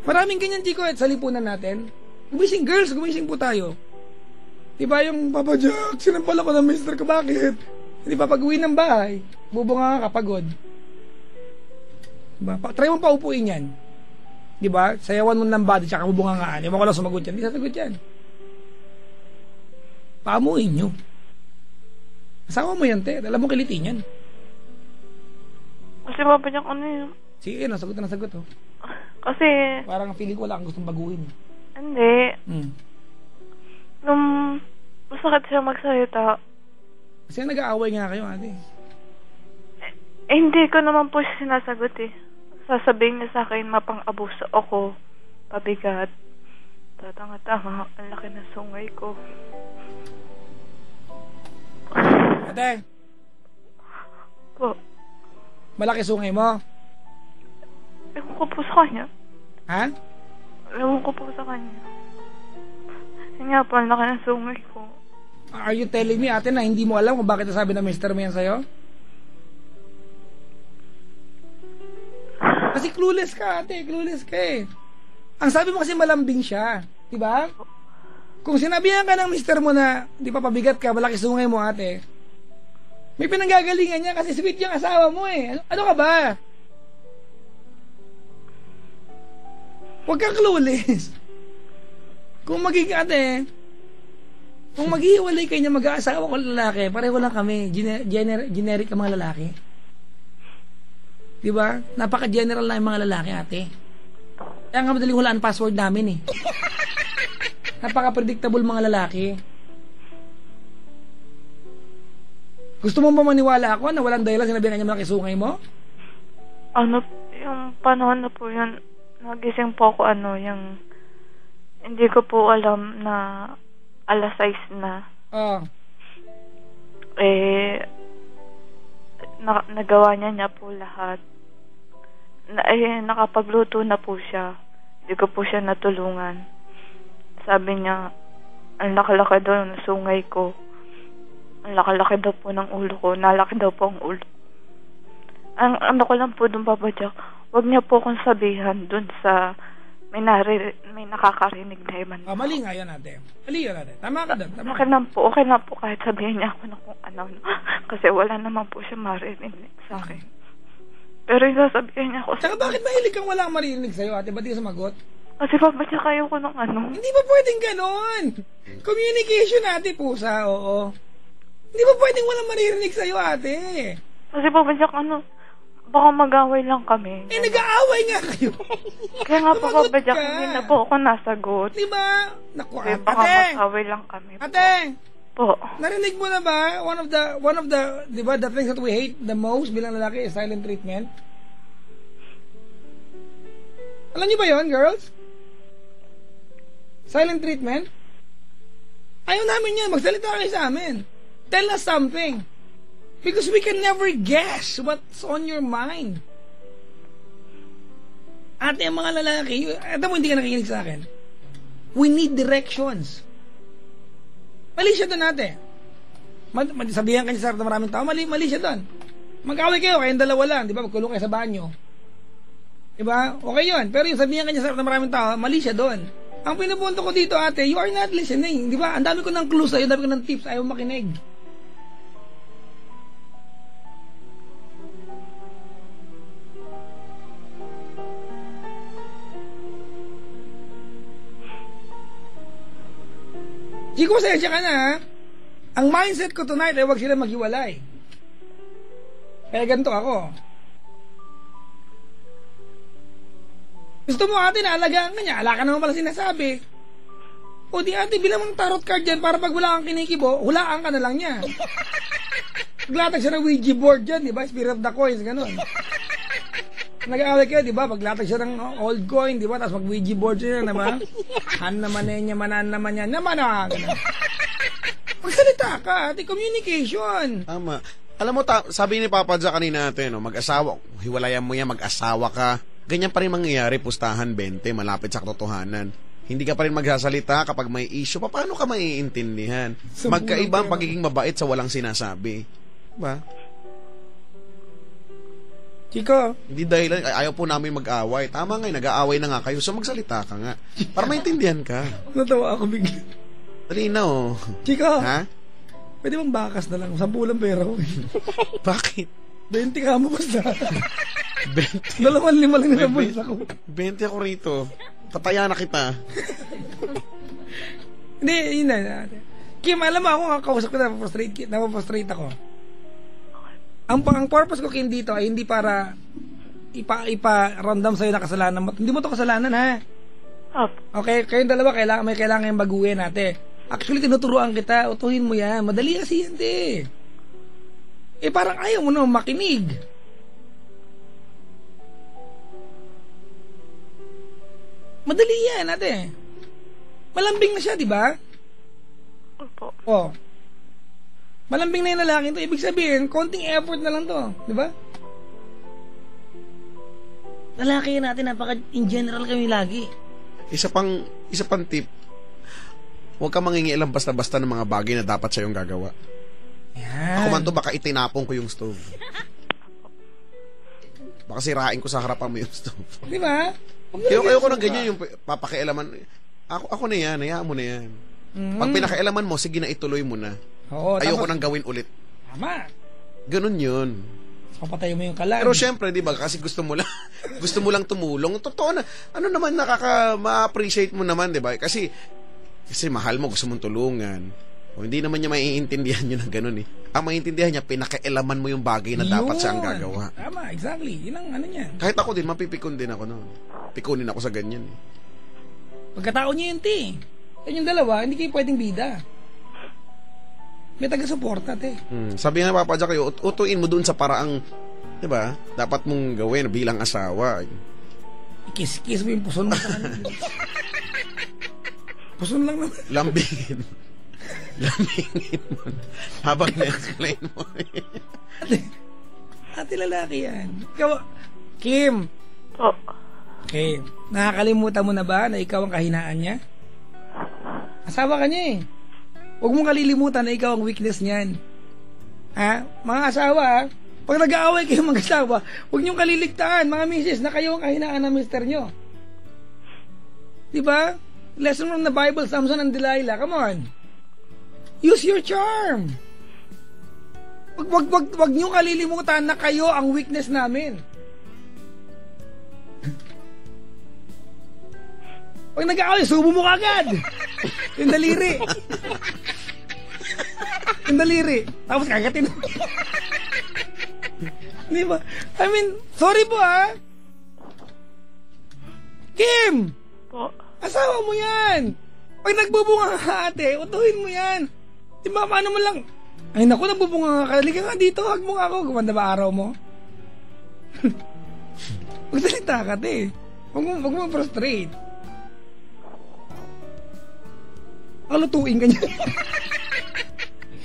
Maraming ganyan, Chico, at sa lipunan natin. Gumising, girls, gumising po tayo. Diba yung Papa Jack, sinampal ako ng mister ko, bakit? Hindi pa pag-uwi ng bahay, bubunga ka kapagod. Diba? Try mo pa upuin yan. Diba? Sayawan mo ng body, tsaka bubunga nga. Ewan ko lang sumagot yan. Hindi sasagot yan. Paamuin nyo. Asawa mo yan, te. Alam mo kilitin yan. Kasi Papa Jack, ano yun? Sige, nasagot na nasagot, oh. Kasi, Parang feeling ko lang gustong baguhin. hindi. Hmm. Nung masakit siya magsalita, Kasi nag-aaway nga kayo, ate. hindi ko naman po siya sinasagot eh. Sasabihin niya sa akin, mapang-abuso ako, pabigat. Tatanga-tanga, ang laki ng sungay ko. Ate, Po, malaki sungay mo. ewan ko po sa kanya. Ha? Ewan ko po sa kanya. Yun nga po, ang laki ng sungay ko. Are you telling me, ate, na hindi mo alam kung bakit nasabi ng mister mo yan sa'yo? Kasi clueless ka, ate. Clueless ka eh. Ang sabi mo kasi malambing siya. Diba? Kung sinabihan ka ng mister mo na di pa pabigat ka, malaki sungay mo, ate, may pinanggagalingan niya kasi sweet yung asawa mo eh. Ano ka ba? Huwag kang clueless. Kung magiging ate, kung maghihiwalay kayo niya mag-aasawa ko lalaki, pareho lang kami. Generic ang mga lalaki. Diba? Napaka-general na yung mga lalaki, ate. Kaya nga madaling hulaan password namin eh. Napaka-predictable mga lalaki. Gusto mo ba maniwala ako na walang dahilan sinabihan niya malaki sungay mo? Ano, yung panahon na po yun, nagising po ako yung hindi ko po alam na alas 6 na. Oh. Nagawa niya po lahat. Nakapagluto na po siya. Hindi ko po siya natulungan. Sabi niya, ang laki-laki daw ng sungay ko. Ang laki-laki daw po ng ulo ko. Nalaki daw po ang ulo. Ang ano ko lang po doon, Papa Jack, huwag niya po akong sabihan doon sa may nakakarinig na iba. Mali nga yan, ate. Mali yan, ate. Tama ka doon. Tama. Okay na po kahit sabihin niya ako na kung ano. Kasi wala naman po siya marinig sa akin. Pero yung sasabihin niya ako. Tsaka bakit mahilig kang walang maririnig sa'yo, ate? Ba't di ka sumagot? Kasi Papa Jack, ayaw ko ng ano. Hindi ba pwedeng ganon? Communication, ate, pusa, oo. Hindi ba pwedeng walang maririnig sa'yo, ate? Kasi Papa Jack, baka mag-away lang kami. Nag-aaway nga kayo. Kaya nga po, Sumagot Papa Jack, ka. hindi na po ako nasagot. Di ba? Naku, Kasi baka ate. mag-away lang kami. Ate, Po. narinig mo na ba? One of the, di ba, the things that we hate the most bilang lalaki is silent treatment. Alam niyo ba yon, girls? Silent treatment? Ayaw namin yan. Magsalita kayo sa amin. Tell us something. Because we can never guess what's on your mind. Ate, ang mga lalaki, ito mo, hindi ka nakikinig sa akin. We need directions. Mali siya doon, ate. Sabihan ka niya sa harap ng maraming tao, mali siya doon. Mag-away kayo, kayong dalawa lang, di ba? Magkulong kayo sa banyo. Di ba? Okay yun. Pero yung sabihan ka niya sa harap ng maraming tao, mali siya doon. Ang pinupunto ko dito, ate, you are not listening. Di ba? Ang dami ko ng clues sa'yo, ang dami ko ng tips, ayaw makinig. Chico, pasensya ka na, ha? Ang mindset ko tonight ay huwag sila maghiwalay. Kaya ganito ako. Gusto mo ate na alagaan ka niya, ala ka naman pala sinasabi. O di ate, bilang mong tarot card dyan para pag wala kang kinikibo, hulaan ka na lang niya. Paglatag siya ng Ouija board dyan, di ba? Spirit of the coins, ganun. Nag-aaway kayo, di ba? Paglatag siya ng old coin, di ba? Tapos mag-Ouija board siya, di ba? Han naman niya, manan naman niya, naman na, ganun. Magsalita ka, ate, communication. Tama. Alam mo, sabi ni Papa Jack kanina natin, no, mag-asawa, hiwalayan mo yan, mag-asawa ka. Ganyan pa rin mangyayari, pustahan 20, malapit sa katotohanan. Hindi ka pa rin magsasalita kapag may issue. Paano ka maiintindihan? Magkaiba ang pagiging mabait sa walang sinasabi. Diba? Chico. Hindi dahil ayaw po namin mag-away. Tama nga, nag-aaway na nga kayo. So magsalita ka nga. Para maintindihan ka. Natawa ako bigla. Dali na oh. Chico. Ha? Pwede bang bakas na lang? 10 lang pera ko. Bakit? 20 ka mo basta. 20. 2.5 lang na bulsa ko. 20 ako rito. Tataya na kita. Hindi, yun na. Kim, alam mo ako nga kausap ko na napaprostrate ako. Ang purpose ko Kim dito ay hindi para ipa-random sa'yo na kasalanan mo. Hindi mo to kasalanan ha. Okay, kayong dalawa may kailangan yung baguhin natin. Actually, tinuturuan kita, utuhin mo yan. Madali kasi yan parang ayaw mo naman makinig. Madali yan, ate. Malambing na siya, di ba? Opo. Oh. Malambing na yung lalaki to. Ibig sabihin, konting effort na lang to. Di ba? Lalaki natin, in general kami lagi. Isa pang tip. Huwag ka mangingialam basta-basta ng mga bagay na dapat sa'yong gagawa. Yan. Ako man to, baka itinapon ko yung stove. Baka sirain ko sa harapan mo yung stove. Di ba? Ayoko ng ganyan yung papakialaman. Ako na yan, hayaan mo na yan. Pag pinakailaman mo, sige na ituloy mo na. Oo, ayoko nang gawin ulit. Tama. Ganun yun. Papatay mo yung kalan. Pero syempre, di ba, kasi gusto mo lang tumulong. Totoo na, ano naman ma-appreciate mo naman, di ba? Kasi mahal mo, gusto mong tulungan. O hindi naman niya maiintindihan yun ng ganun eh. Ang maiintindihan niya, pinakailaman mo yung bagay na dapat siyang gagawa. Tama, exactly. Yun ang ano niya. Kahit ako din, mapipikon din ako noon. Pikunin ako sa ganyan eh. Pagkatao niyo yun, te. Yan yung dalawa, hindi kayo pwedeng bida. May taga-suporta, te. Sabi nga Papa Jack, utuin mo dun sa paraang, di ba, dapat mong gawin bilang asawa. Ikis-kis mo yung puson mo sa kanila. Puson lang naman. Lambingin mo. Habang na-explain mo. Ate lalaki yan. Ikaw, Kim. Po. Okay. Nakakalimutan mo na ba na ikaw ang kahinaan niya? Asawa ka niya eh. Huwag mong kalilimutan na ikaw ang weakness niyan. Ha? Mga asawa, pag nag-aaway kayo mag-asawa, huwag niyong kaliligtaan, mga misis, na kayo ang kahinaan ng mister niyo. Diba? Lesson from the Bible, Samson and Delilah. Come on. Use your charm. Wag niyong kalilimutan na kayo ang weakness namin. Pag nag-aaway, subo mo kagad. Yung daliri. Yung daliri. Tapos kagatin. Di ba? I mean, sorry po ha. Kim! Po. Asawa mo yan. Pag nagbubunga ka ate, utuhin mo yan. Di ba, paano mo lang? Ay naku, nagbubunga ka. Halika nga dito, hug mo nga ako. Gumanda ba araw mo? Magsalita ka, te. Huwag mo frustrate. Lutuin ka niya.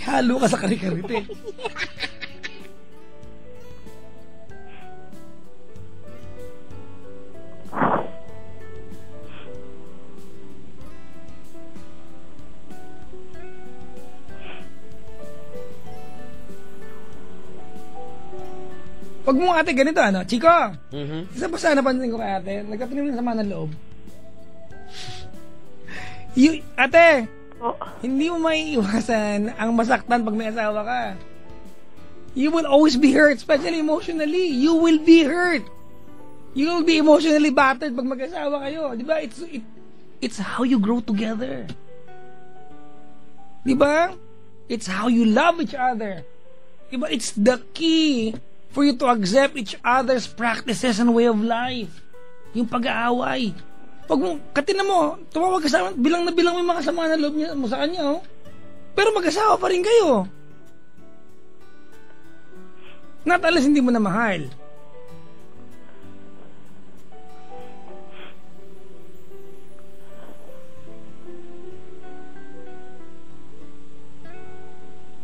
Halo ka sa kari-karite. Pag mo ate ganito Chico. Isa pa sana napansin ko kay ate, nagkatanim ng sama ng loob. Ate, hindi mo maiiwasan ang masaktan pag may asawa ka. You will always be hurt, especially emotionally. You will be hurt. You will be emotionally battered pag mag-asawa kayo. Di ba? It's how you grow together. Di ba? It's how you love each other. Di ba? It's the key for you to accept each other's practices and way of life. Yung pag-aaway. Pag mo, katina mo, tumawag ka sa bilang na bilang mo yung mga kasama na loob niya mo sa kanya, oh. Pero mag-asawa pa rin kayo. Not unless hindi mo na mahal.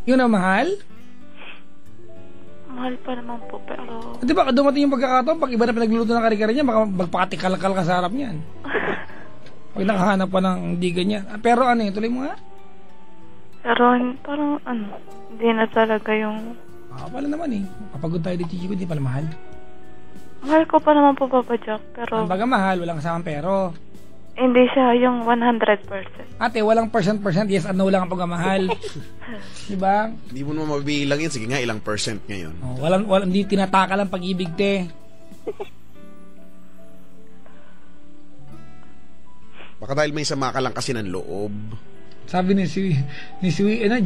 Yun ang mahal? Mahal pa naman po, pero... Di ba, dumating yung pagkakataon, pag iba na pinagluluto ng kari-kari niya, baka magpakatikal-kal ka sa harap niyan. Pag nakahanap pa ng hindi ganyan. Pero ano yun, tuloy mo nga? Pero parang hindi na talaga yung... Pala naman eh. Kapagod tayo dito, Chico, hindi pala mahal. Mahal ko pa naman po, Papa Jack, pero... Ang baga mahal, walang kasamang pero. Hindi siya yung 100%. Ate, walang percent, yes and no lang ang pagmamahal. Diba? Hindi mo naman mabilang yan. Sige nga, ilang percent ngayon? Oh, walang hindi tinataka lang pag-ibig, te. Baka dahil may sama ka lang kasi ng loob. Sabi ni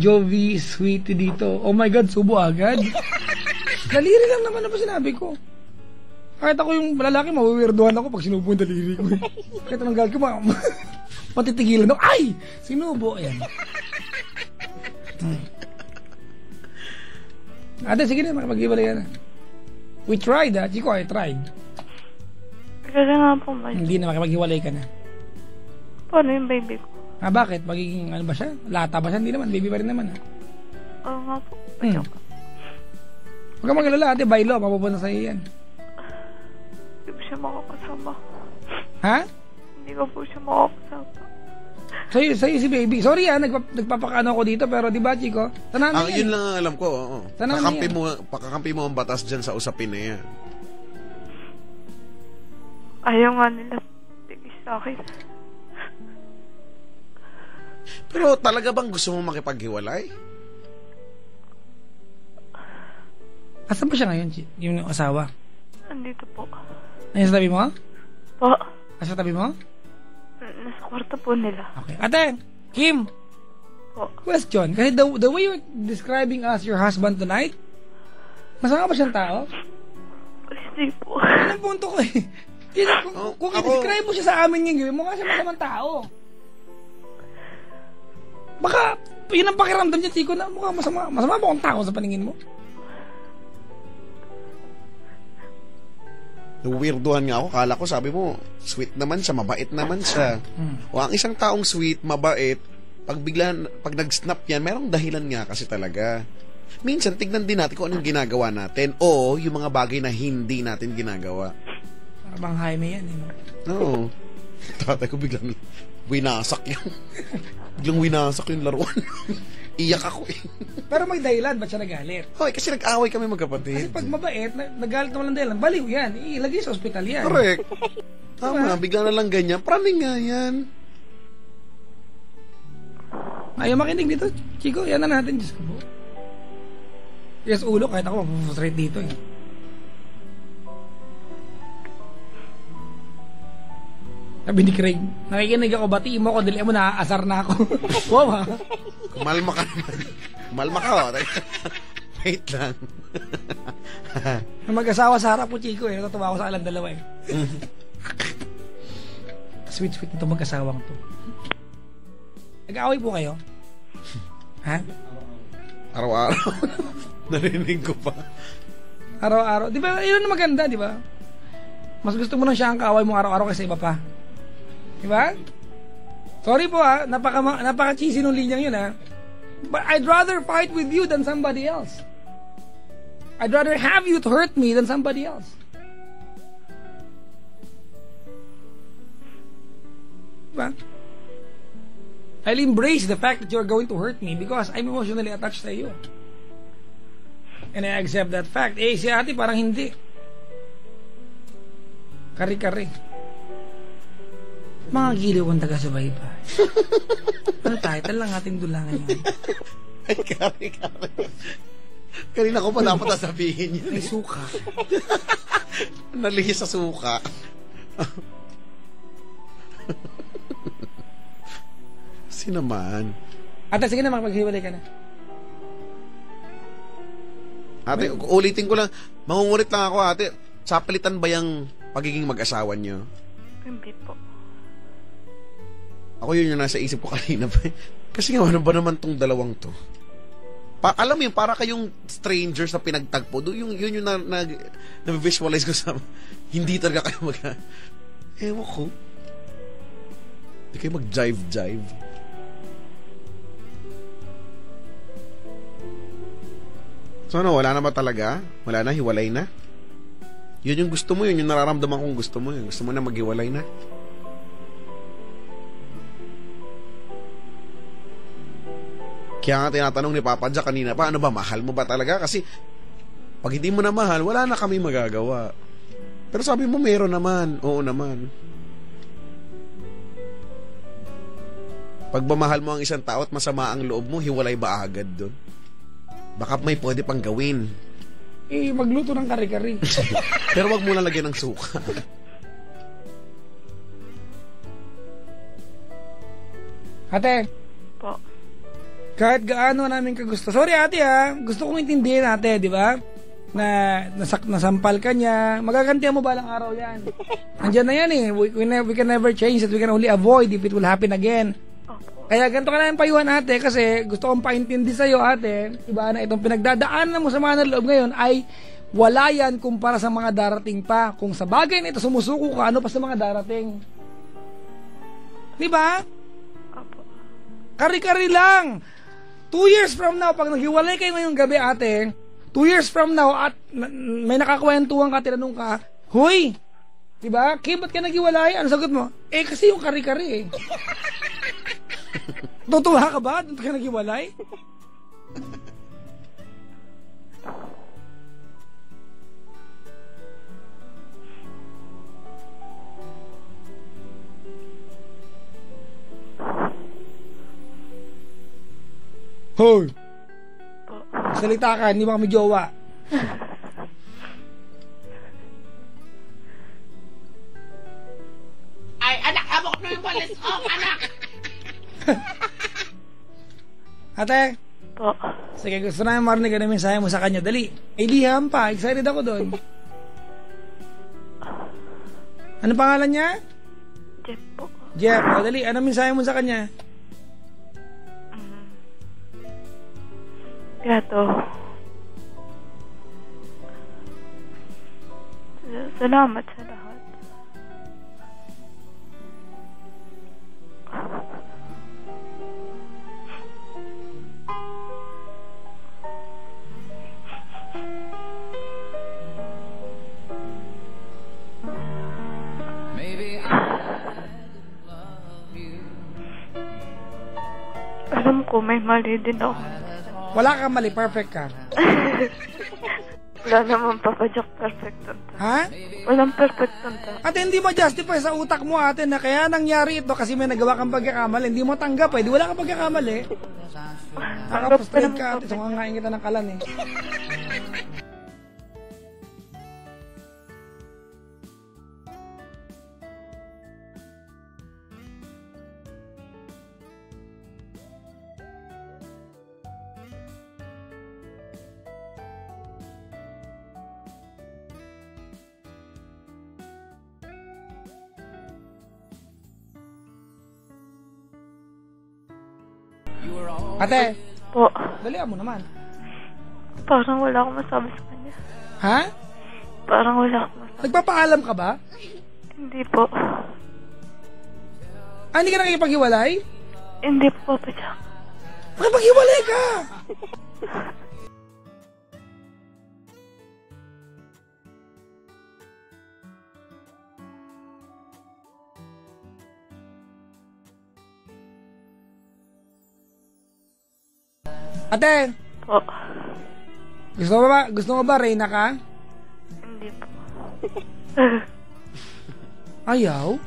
Jovi Sweetie dito, oh my God, subo agad. Daliri lang naman na pa sinabi ko. Kahit ako yung lalaki, mawiwirduhan ako pag sinubo yung daliri ko. Kahit anong gagawin ko, matitigilan ako. Ay! Sinubo. Ayan. Ate, sige na, makapag-iwalay na. We tried, ha? Chico, I tried. Kasi nga po, Hindi na, makapag-iwalay ka na. Paano yung baby ko? Bakit? Magiging, ano ba siya? Lata ba siya? Hindi naman, baby pa rin naman, ha? Oo nga po. Huwag ka mag-alala, ate, by law, mapupunta sa'yo yan. Hindi po siya makakasama. Ha? Hindi ko po siya makakasama. Sa'yo si baby. Sorry nagpapakaano ako dito, pero di ba, Chico? Tanami yan. Yun lang ang alam ko. Oo. Tanami Pakakampi mo ang batas dyan sa usapin na yan. Ayaw nga nila tigis sa akin. Pero talaga bang gusto mo makipaghiwalay? Asan ba siya ngayon, yung asawa? Andito po. Nasa tabi mo? Po. Nasa tabi mo? Nasa kwarto po nila. Okay. Ate, Kim. Po. Question. Kasi the way you're describing us your husband tonight, masama ba siyang tao? Hindi po. Yan ang punto ko eh. Kung i-describe mo siya sa amin yung gawin, mukha siya masamang tao. Baka, yun ang pakiramdam niya, Chico, na mukha masama ba akong tao sa paningin mo? Weirdohan nga ako. Kala ko, sabi mo, sweet naman siya, mabait naman siya. O ang isang taong sweet, mabait, pag nag-snap yan, merong dahilan nga kasi talaga. Minsan, tignan din natin kung anong ginagawa natin o yung mga bagay na hindi natin ginagawa. Parang Jaime yan eh. Oo. Tatay ko biglang winasak yan. Biglang winasak yung laruan. Iyak ako eh. Pero may dahilan, ba't siya nagalit? Hoy, kasi nag-away kami magkapatid. Kasi pag mabait, nagalit naman ng dahilan, baliw yan. Ilagay sa ospital yan. Correct. Tama, bigla na lang ganyan. Praning nga yan. Ayaw makinig dito, Chico. Yan na natin, Diyos ko po. Yes, ulo, kahit ako straight dito eh. Sabi ni Craig, nakikinig ako, batiin mo ako, dali mo, naaasar na ako. Wow ha? Kumalma ka naman. Kumalma ka oh. Wait lang. Mag-asawa sa harap ko, Chico eh. Natutuwa ako sa alang dalawa eh. Sweet nito mag-asawang to. Nag-aaway po kayo? Ha? Araw-araw. Narinig ko pa. Araw-araw. Di ba, yun ang maganda, di ba? Mas gusto mo nang siya ang kaaway mo araw-araw kaysa iba pa. Di ba? Sorry po ha, napaka-cheesy nung linyang yun ha. But I'd rather fight with you than somebody else. I'd rather have you to hurt me than somebody else. Diba? I'll embrace the fact that you're going to hurt me because I'm emotionally attached to you. And I accept that fact. Eh, si ate parang hindi. Kari-kari. Mga giliw ang taga-subaybay. Ano title lang ating dulangan yun? Ay, kari-kari. Kanina ko pa dapat sasabihin yun. May suka. Nalihis sa suka. Sinaman. Ate, sige na, makapaghiwalay ka na. Ate, ulitin ko lang. Mangungulit lang ako, ate. Sapalitan ba yung pagiging mag-asawa nyo? Hindi po. Ako yun yung nasa isip ko kanina pa. Kasi nga, ano ba naman tong dalawang to? Alam mo yun, para kayong strangers na pinagtagpo. Yun yung na-visualize ko sa... Hindi talaga kayo Ewan ko. Hindi kayo mag-jive-jive. So ano, wala na ba talaga? Wala na, hiwalay na? Yun yung gusto mo, yun yung nararamdaman kong gusto mo. Yun. Gusto mo na maghiwalay na? Kaya nga tinatanong ni Papa Jack kanina pa, ano ba, mahal mo ba talaga? Kasi pag hindi mo na mahal, wala na kami magagawa. Pero sabi mo, meron naman. Oo naman. Pag mamahal mo ang isang tao at masama ang loob mo, hiwalay ba agad doon? Baka may pwede pang gawin. Magluto ng kare-kare. Pero wag mo lang lagyan ng suka. Ate, Po. kahit gaano namin kagusto. Sorry ate gusto kong intindihin ate, di ba? Na nasampal ka niya, magagantihan mo balang araw yan. Andiyan na yan eh. We can never change it. We can only avoid if it will happen again. Kaya ganito ka namin payuhan ate kasi gusto kong paintindi sa'yo ate, diba, na itong pinagdadaanan mo sa mga loob ngayon ay wala yan kumpara sa mga darating pa. Kung sa bagay na ito sumusuko ka, ano pa sa mga darating? Diba? Kari-kari lang. 2 years from now, pag naghiwalay kayo ngayong gabi ate, 2 years from now at may nakakwentuhan ka, tinanong ka, hoy, diba? Ba't ka naghiwalay? Ano sagot mo? Kasi yung kari-kari eh. Tutuwa ka ba? Doon ka naghiwalay? Hoy! Salita ka, hindi ba kami jowa? Ay, anak, abok na yung walis. Oh, anak! Ate? Po. Sige, gusto namin marinig ang mensahe mo sa kanya. Dali. Liham pa. Excited ako doon. Ano pangalan niya? Jeff po. Jeff. O, dali. Ano mensahe mo sa kanya? Gato. Salamat sa lahat. Alam ko may mali din ako. Wala kang mali. Perfect ka. Wala naman papadyak perfect tunta. Ha? Walang perfect tunta. Ate, hindi mo justify sa utak mo ate na kaya nangyari ito kasi may nagawa kang pagkakamali. Hindi mo tanggap eh. Di wala kang pagkakamali. Nakapusted ka ate. Sungangain kita ng kalan eh. Ate, Po. dalihan mo naman. Parang wala akong masabi sa kanya. Ha? Parang wala akong masabi. Nagpapaalam ka ba? Hindi po. Hindi ka nakikipaghiwalay? Hindi po, papadyak. Makipaghiwalay ka! Ate, Po. gusto mo ba Reyna ka? Hindi po. Ayaw?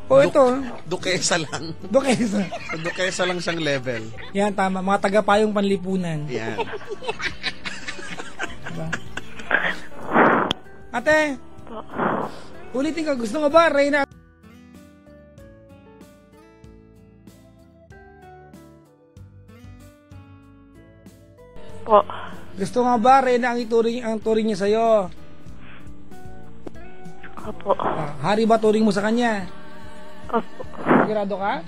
O ito, Dukesa lang. Duquesa. Sa Dukesa lang siyang level. Yan, tama. Mga tagapayong panlipunan. Yan. Diba? Ate, Po. ulitin ka. Gusto mo ba Reyna? Po. Gusto nga ba Reyna ang turing niya sa'yo? Opo. Hari ba turing mo sa kanya? Opo. Sigurado ka?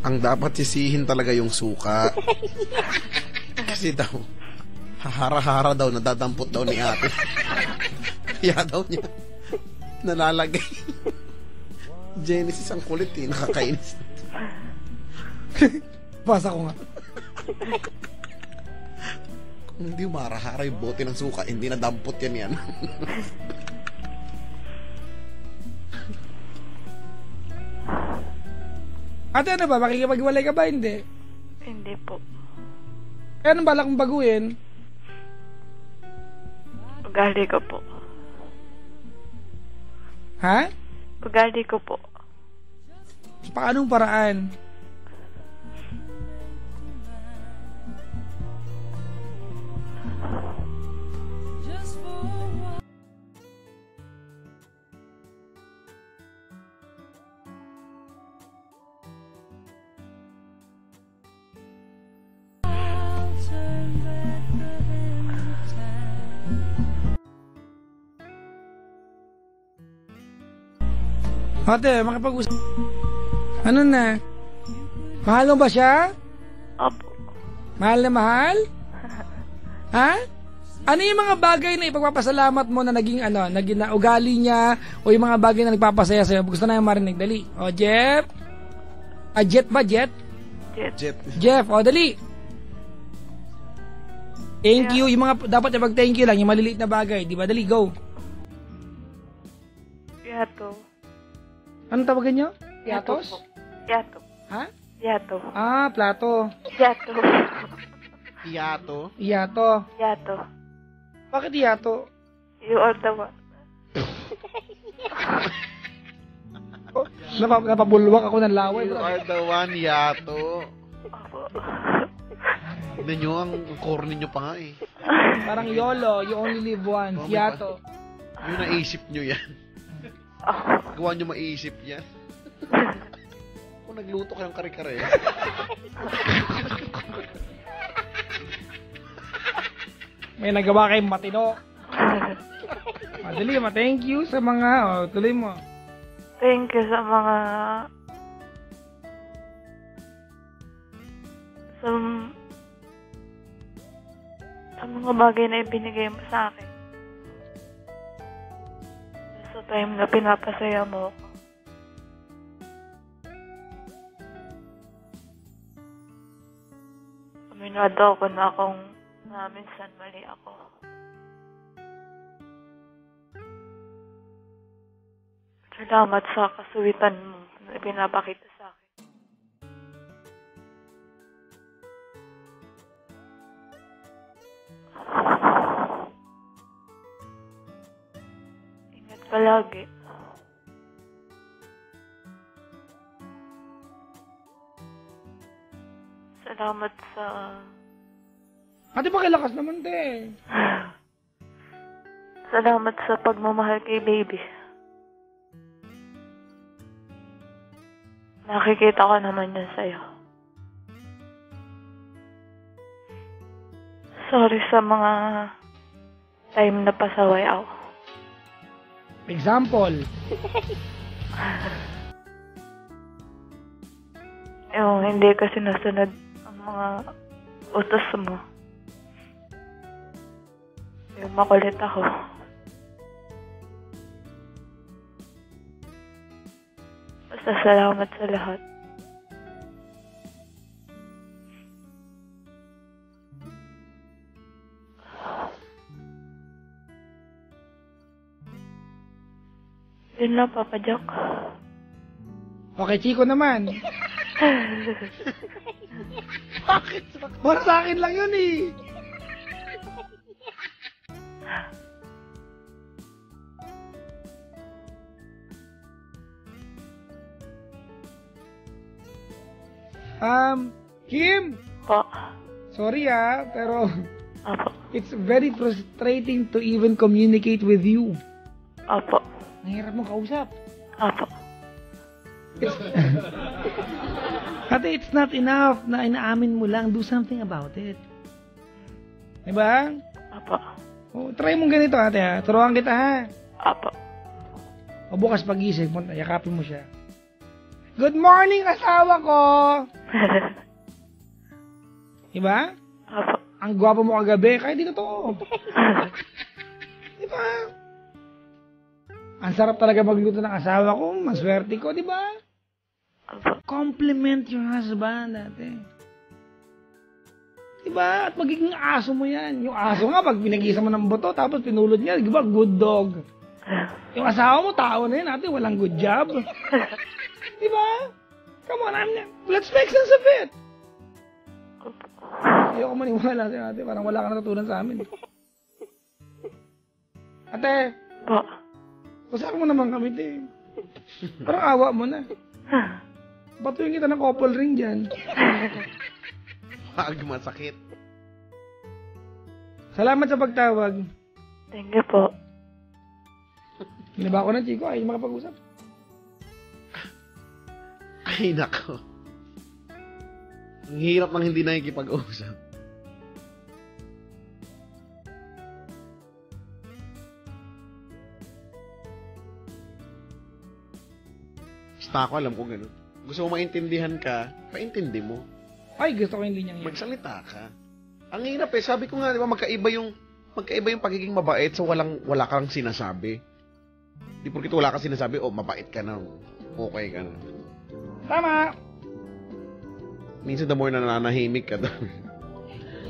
Ang dapat sisihin talaga yung suka. Kasi daw, hahara-hara daw, nadadampot daw ni ate. Kaya daw niya, nalalagay. Genesis ang kulit eh, nakakainis. Basa ko nga. Kung hindi marahara yung bote ng suka, hindi nadampot yan. Ate, ano ba? Makikipagwalay ka ba? Hindi. Hindi po. Kaya anong balak mong baguhin? Ugali ko po. Ha? Ugali ko po. Sa paanong paraan? Ate, makipag-usap. Ano na? Mahal mo ba siya? Opo. Mahal na mahal? Ha? Ano yung mga bagay na ipagpapasalamat mo na naging na ugali niya o yung mga bagay na nagpapasaya sa'yo? Gusto na yung marinig. Dali. O, Jeff? Jet ba? Jet? Jet. Jeff, o, dali. Thank you. Yung mga dapat ipag-thank you lang, yung maliliit na bagay. Di ba? Dali, go. Yato. Anong tawagan nyo? Yatos? Yato. Ha? Yato. Ah, plato. Yato. Iyato. Iyato. Yato. Bakit iyato? You are the one. Napabulwak ako ng laway. You are the one, Yato. Opo. Tignan nyo, ang corny nyo pa nga eh. Parang YOLO, you only live once. Oh, Yato. Yung naisip nyo yan. Gawa nyo maisip yan. Kung nagluto kayong kare-kare. May nagawa kayong matino. Madali, thank you sa mga, tuloy mo. Thank you sa mga sa mga bagay na ibinigay mo sa akin. Sa time na pinapasaya mo ako. Aminado ako na minsan mali ako. Salamat sa kasuwitan mo na pinapakita sa akin. Ingat palagi. Salamat sa... Ate, pakilakas naman, te. Salamat sa pagmamahal kay baby. Nakikita ko naman yan sa'yo. Sorry sa mga time na pasaway ako. Example. Yung hindi ka sinusunod ang mga utos mo. Yung makulit ako. Basta salamat sa lahat. Yun lang, Papa Jack. Okay, Chico naman. Bakit? Para sa akin lang yun eh. Kim, Po. sorry pero Opo. it's very frustrating to even communicate with you. Opo. Nahirap mong kausap. Opo. Ate, it's not enough na inaamin mo lang. Do something about it. Diba? Opo. Oh, try mong ganito, ate, ha? Turuan kita, ha? Opo. O bukas pag-isip mo, yakapin mo siya. Good morning, asawa ko! Diba? Opo. Ang gwapo mo kagabi, kaya di totoo. Diba? Ang sarap talaga magluto ng asawa ko, maswerte ko, diba? Opo. Compliment your husband, ate. Diba? At magiging aso mo yan. Yung aso nga, pag pinag-isa mo ng buto, tapos pinulot niya, diba? Good dog. Yung asawa mo, tao na yun, ate. Walang good job. Diba? Come on, let's make sense of it. Ayoko maniwala sa'yo, ate. Parang wala ka natutunan sa amin. Ate. Po. Pasak mo naman kami, te. Parang awa mo na. Batuyin kita ng couple ring dyan. Wag, masakit. Salamat sa pagtawag. Thank you po. Ginaba ko na, Chico. Ayaw makapag-usap. Ay, nako. Ang hirap nang hindi nakikipag-usap. Basta ako alam ko gano'n. Gusto mo maintindihan ka, paintindi mo. Ay, gusto ko yung linyang yan. Magsalita ka. Ang hirap eh. Sabi ko nga, di ba, magkaiba yung pagiging mabait so wala kang sinasabi. Di porkit wala kang sinasabi, mabait ka na. Okay ka na. Tama! Minsan the more na nananahimik ka doon.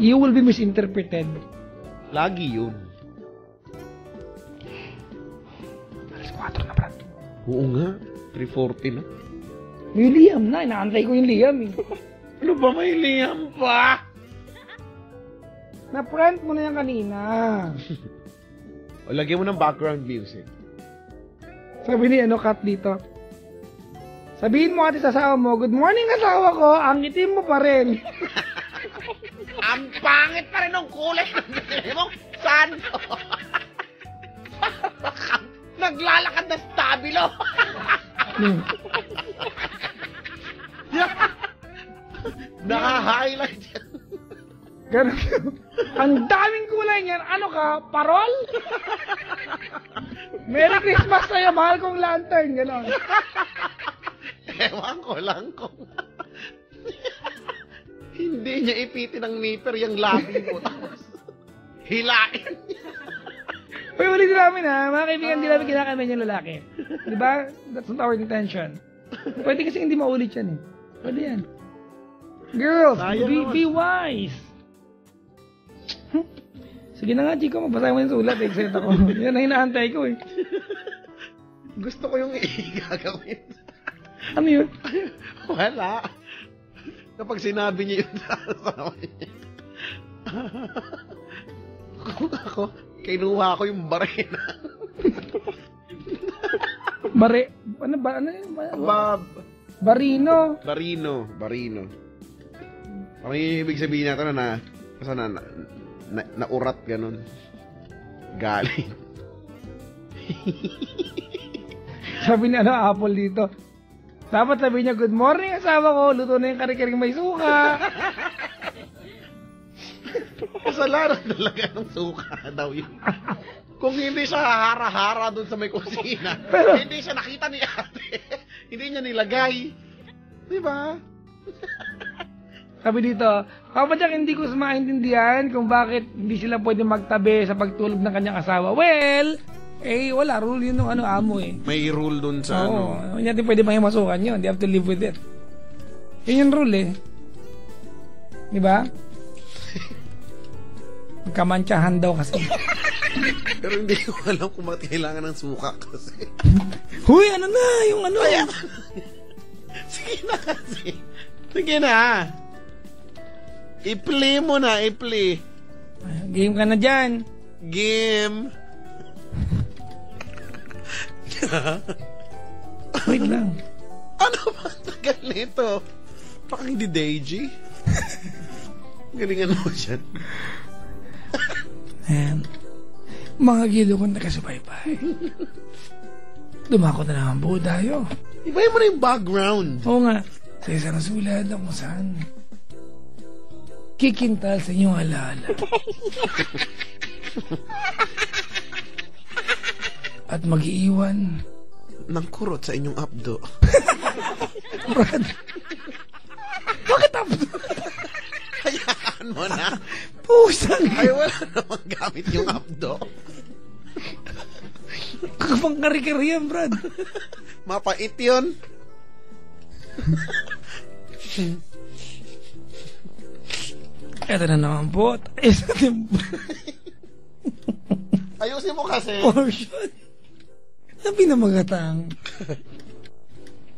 You will be misinterpreted. Lagi yun. Alas 4 na, Brad. Oo nga. 3:40 na. Yung Liam na. Inaantay ko yung Liam eh. Ano ba may Liam pa? Na-print mo na yan kanina. O, lagyan mo ng background music. Sabi ni Kat dito. Sabihin mo ate sa asawa mo, good morning asawa ko, ang itim mo pa rin. Ang pangit pa rin ng kulay ng binili mo. Saan? Naglalakad na stabilo. Naka-highlight yan. Ganun. Ang daming kulay niyan. Ano ka? Parol? Merry Christmas sa'yo, mahal kong lantern. Ganon. Ewan ko lang kung hindi niya ipitin ng nipper yung labi mo. Tapos hilain. Uy, ulit namin ha. Mga kaibigan, di namin kinakamin yung lalaki. Diba? That's not our intention. Pwede kasi hindi maulit yan eh. Pwede yan. Girls, be wise. Sige na nga, Chico. Mabasay mo yung sulat. Excited ako. Yan ang hinaantay ko eh. Gusto ko yung gagawin. Ano yun? Wala. Kapag sinabi niya yun sa asawa niya. Kung ako, kinuha ko yung barena. Ano ba? Ano yun? Barino. Barino. Parang yung ibig sabihin natin na naurat ganun. Galing. Sabi ni Apple dito. Dapat sabi niya, good morning asawa ko, luto na yung kari-karing may suka. Kasalanan talaga ng suka daw yun. Kung hindi siya hara-hara doon sa may kusina, hindi siya nakita ni ate, hindi niya nilagay. Diba? Sabi dito, Papa Jack, hindi ko maintindihan kung bakit hindi sila pwede magtabi sa pagtulog ng kanyang asawa. Well, wala. Rule yun ng amo eh. May rule dun sa Hindi natin pwede mahimasukan yun. They have to live with it. Yun yung rule eh. Diba? Magkamantsahan daw kasi. Pero hindi ko alam kung bakit kailangan ng suka kasi. Huy, ano na? Yung ano? Sige na kasi. Sige na. I-play mo na, i-play. Game ka na dyan. Game. Wait lang. Ano ba tagal nito? Baka hindi Deji. Galingan mo siya. Ayan. Mga gilo ko nakasubaybay. Dumako na naman po tayo. Ibahin mo na yung background. Oo nga. Sa isang sulat na kung saan kikintal sa inyong alaala. At mag-iiwan ng kurot sa inyong abdo. Brad. Bakit abdo? Hayaan mo na. Pusang. Ay, wala namang gamit yung abdo. Kapang kari-kari yan, Brad. Mapait yun. Ito na naman po. Isa din Ayusin mo kasi. portion na pinamagatang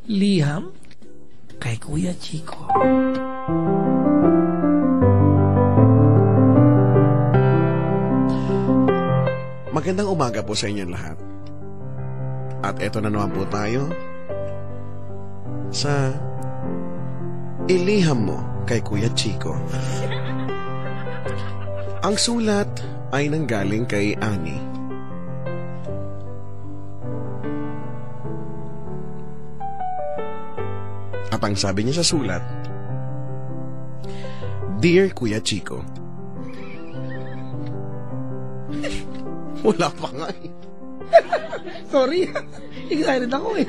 liham kay Kuya Chico. Magandang umaga po sa inyong lahat. At eto na naman po tayo sa Iliham Mo kay Kuya Chico. Ang sulat ay nanggaling kay Annie. At ang sabi niya sa sulat, Dear Kuya Chico, wala pa nga eh. Sorry. Excited ako eh.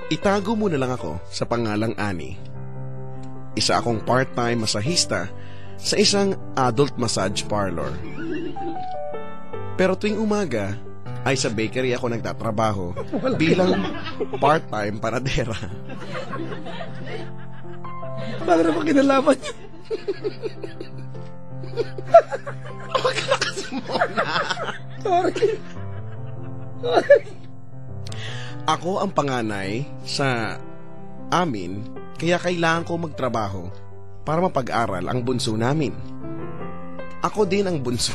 Itago mo na lang ako sa pangalang Annie. Isa akong part-time masahista sa isang adult massage parlor. Pero tuwing umaga ay sa bakery ako nagtatrabaho bilang part-time panadera. Paano na kinalaman niyo? Maglakas mo na. Sorry. Ako ang panganay sa amin, kaya kailangan ko magtrabaho para mapag-aral ang bunso namin. Ako din ang bunso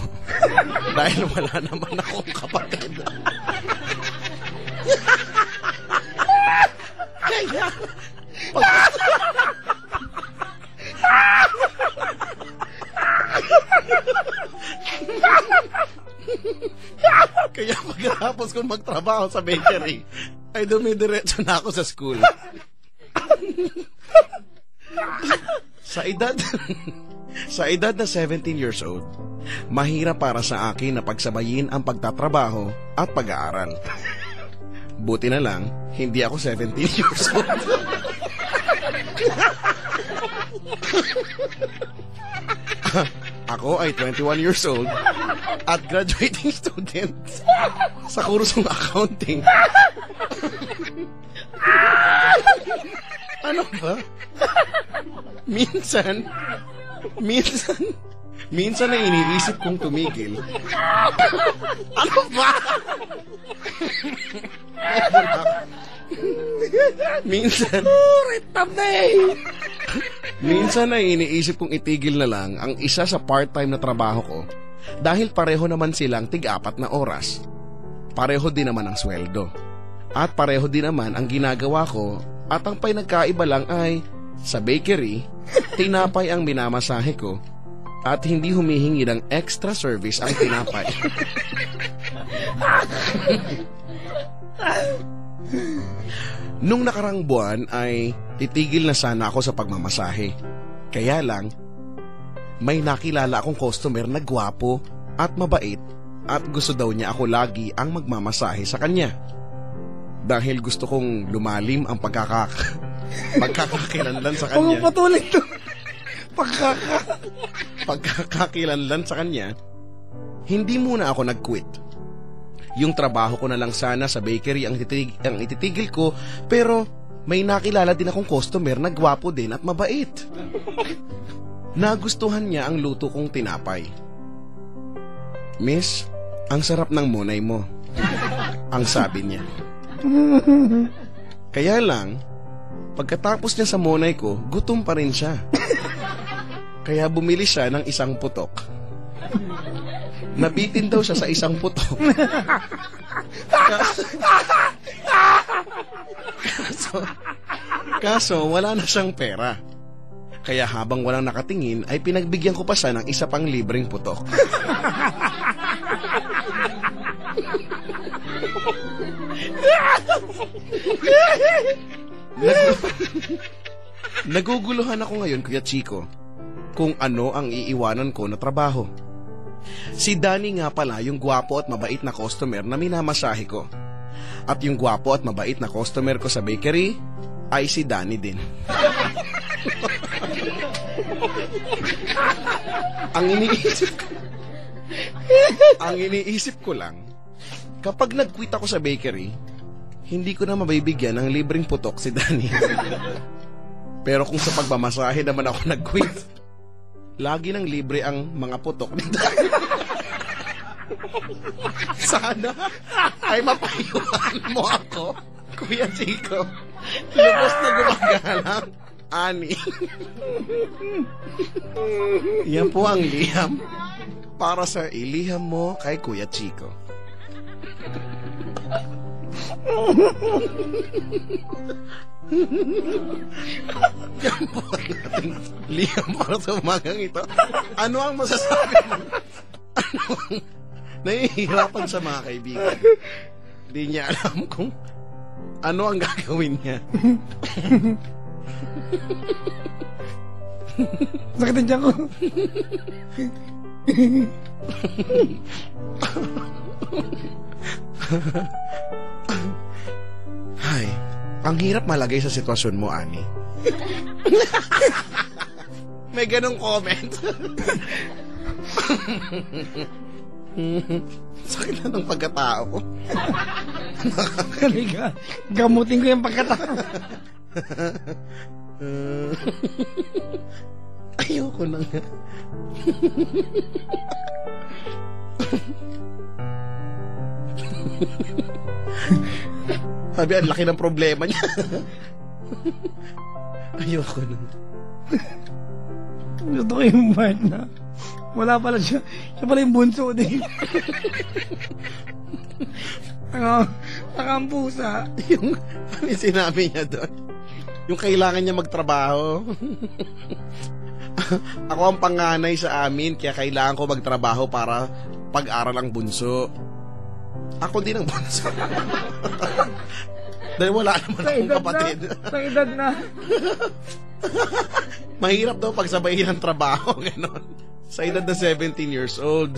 dahil wala naman akong kapatid. Kaya kaya pagkatapos kong magtrabaho sa bakery, ay dumidiretso na ako sa school. Sa edad na 17 years old, mahirap para sa akin na pagsabayin ang pagtatrabaho at pag-aaral. Buti na lang, hindi ako 17 years old. Ako ay 21 years old at graduating student sa kursong accounting. Ano ba? Minsan na iniisip kong tumigil. Ano ba? Minsan na iniisip kong itigil na lang ang isa sa part-time na trabaho ko dahil pareho naman silang tig-4 na oras. Pareho din naman ang sweldo. At pareho din naman ang ginagawa ko at ang pinagkaiba lang ay sa bakery, tinapay ang minamasahe ko at hindi humihingi ng extra service ang tinapay. Nung nakarang buwan ay titigil na sana ako sa pagmamasahe. Kaya lang, may nakilala akong customer na gwapo at mabait at gusto daw niya ako lagi ang magmamasahe sa kanya. Dahil gusto kong lumalim ang pagkakakilanlan sa kanya. Patuloy to. Pagkakakilanlan sa kanya, hindi muna ako nag-quit. Yung trabaho ko na lang sana sa bakery ang ititigil ko, pero may nakilala din akong customer na gwapo din at mabait. Nagustuhan niya ang luto kong tinapay. Miss, ang sarap ng monay mo, ang sabi niya. Kaya lang, pagkatapos niya sa monay ko, gutom pa rin siya. Kaya bumili siya ng isang putok. Nabitin daw siya sa isang putok. Kaso, wala na siyang pera. Kaya habang walang nakatingin, ay pinagbigyan ko pa siya ng isa pang libreng putok. Naguguluhan ako ngayon, Kuya Chico, kung ano ang iiwanan ko na trabaho. Si Danny nga pala yung gwapo at mabait na customer na minamasahe ko. At yung gwapo at mabait na customer ko sa bakery ay si Danny din. Ang iniisip ko lang, kapag nag-quit ako sa bakery, hindi ko na mabibigyan ng libreng putok si Danny. Pero kung sa pagmamasahe naman ako nag-quit, lagi nang libre ang mga putok ni Danny. Sana ay mapayuhan mo ako, Kuya Chico. Lubos na gumagalang, Ani. Yan po ang liham para sa iliham mo kay Kuya Chico. Yan po ang ating liham para sa umagang ito. Ano ang masasabi mo? Ano ang nahihirapan sa mga kaibigan? Hindi niya alam kung ano ang gagawin niya. Sakit ang tiyan ko. Hay, ang hirap malagay sa sitwasyon mo, Ani. May ganong comment. Sakit na ng pagkatao ko. Halika, gamutin ko yung pagkatao. Ayoko na nga. Sabi, ang laki ng problema niya. Ayoko na. Gusto ko yung part na wala pala siya. Siya pala yung bunso din. Ang pusa. Yung ano yung sinabi niya doon? Yung kailangan niya magtrabaho. Ako ang panganay sa amin, kaya kailangan ko magtrabaho para pag-aral ang bunso. Ako din ang bunso. Dahil wala naman akong kapatid. Sa edad na. Mahirap daw pagsabayin ng trabaho. Ganon. Sa edad na 17 years old.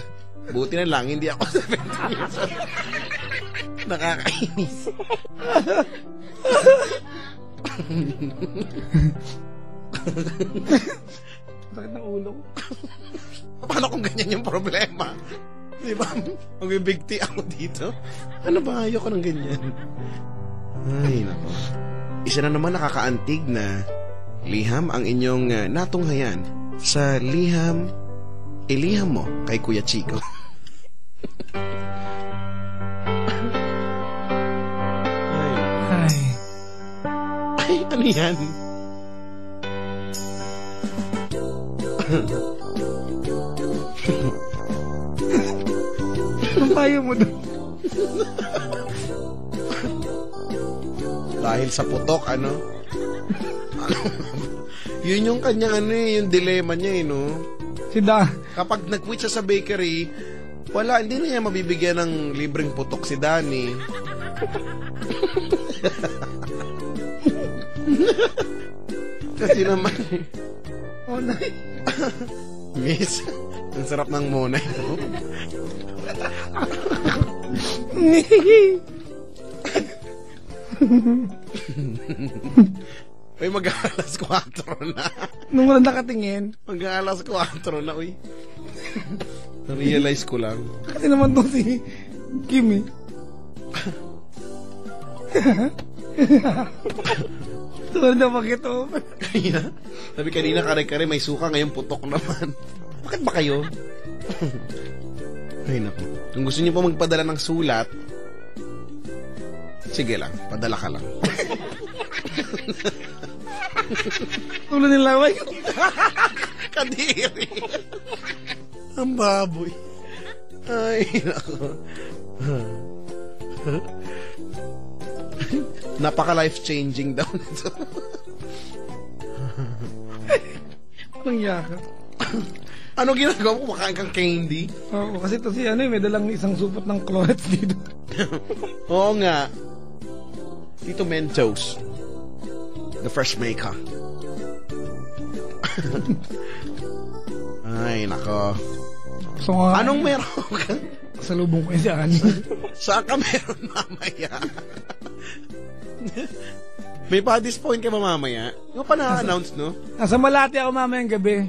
Buti na lang, hindi ako 17 years old. Nakakainis. Sakit ng ulo ko. Paano kung ganyan yung problema? Diba? Magbibigti ako dito. Ano ba? Ayoko ng ganyan. Ay, nako. Isa na naman nakakaantig na liham ang inyong natunghayan sa iliham mo kay Kuya Chico. Ay, ano yan? Anong payo mo doon? Dahil sa putok, ano? Yun yung kanyang yung dilema niya, no? Kapag nag-quit siya sa bakery, wala, hindi na niya mabibigyan ng libreng putok si Danny. Kasi naman, Monay. miss, ang sarap ng monay, no? Uy, mag-alas 4 na. Nung wala nakatingin. Mag-alas 4 na, uy. Na-realize ko lang. Kasi naman to si Kim eh. Tulad na pakito. Kanina? Sabi kanina, kare-kare, may suka, ngayon putok naman. Bakit ba kayo? Ay, naku. Kung gusto niyo po magpadala ng sulat, sige lang, padala ka lang. Tulad ng laway. Kadiri. Ang baboy. Ay, naku. Napaka life-changing daw nito. Anong yaka? Ano ginagawa mo? Kumakain kang candy? Oo, kasi to si may dalang isang supot ng clorets dito. Oo nga. Tito Mentos. The fresh maker. Ay, nako. So, Anong meron ka? Salubong ko yung si Ani. Saan ka meron mamaya? May pa-this point ka mamaya? Yung pa na-announce, no? Nasa Malate ako mamayang gabi.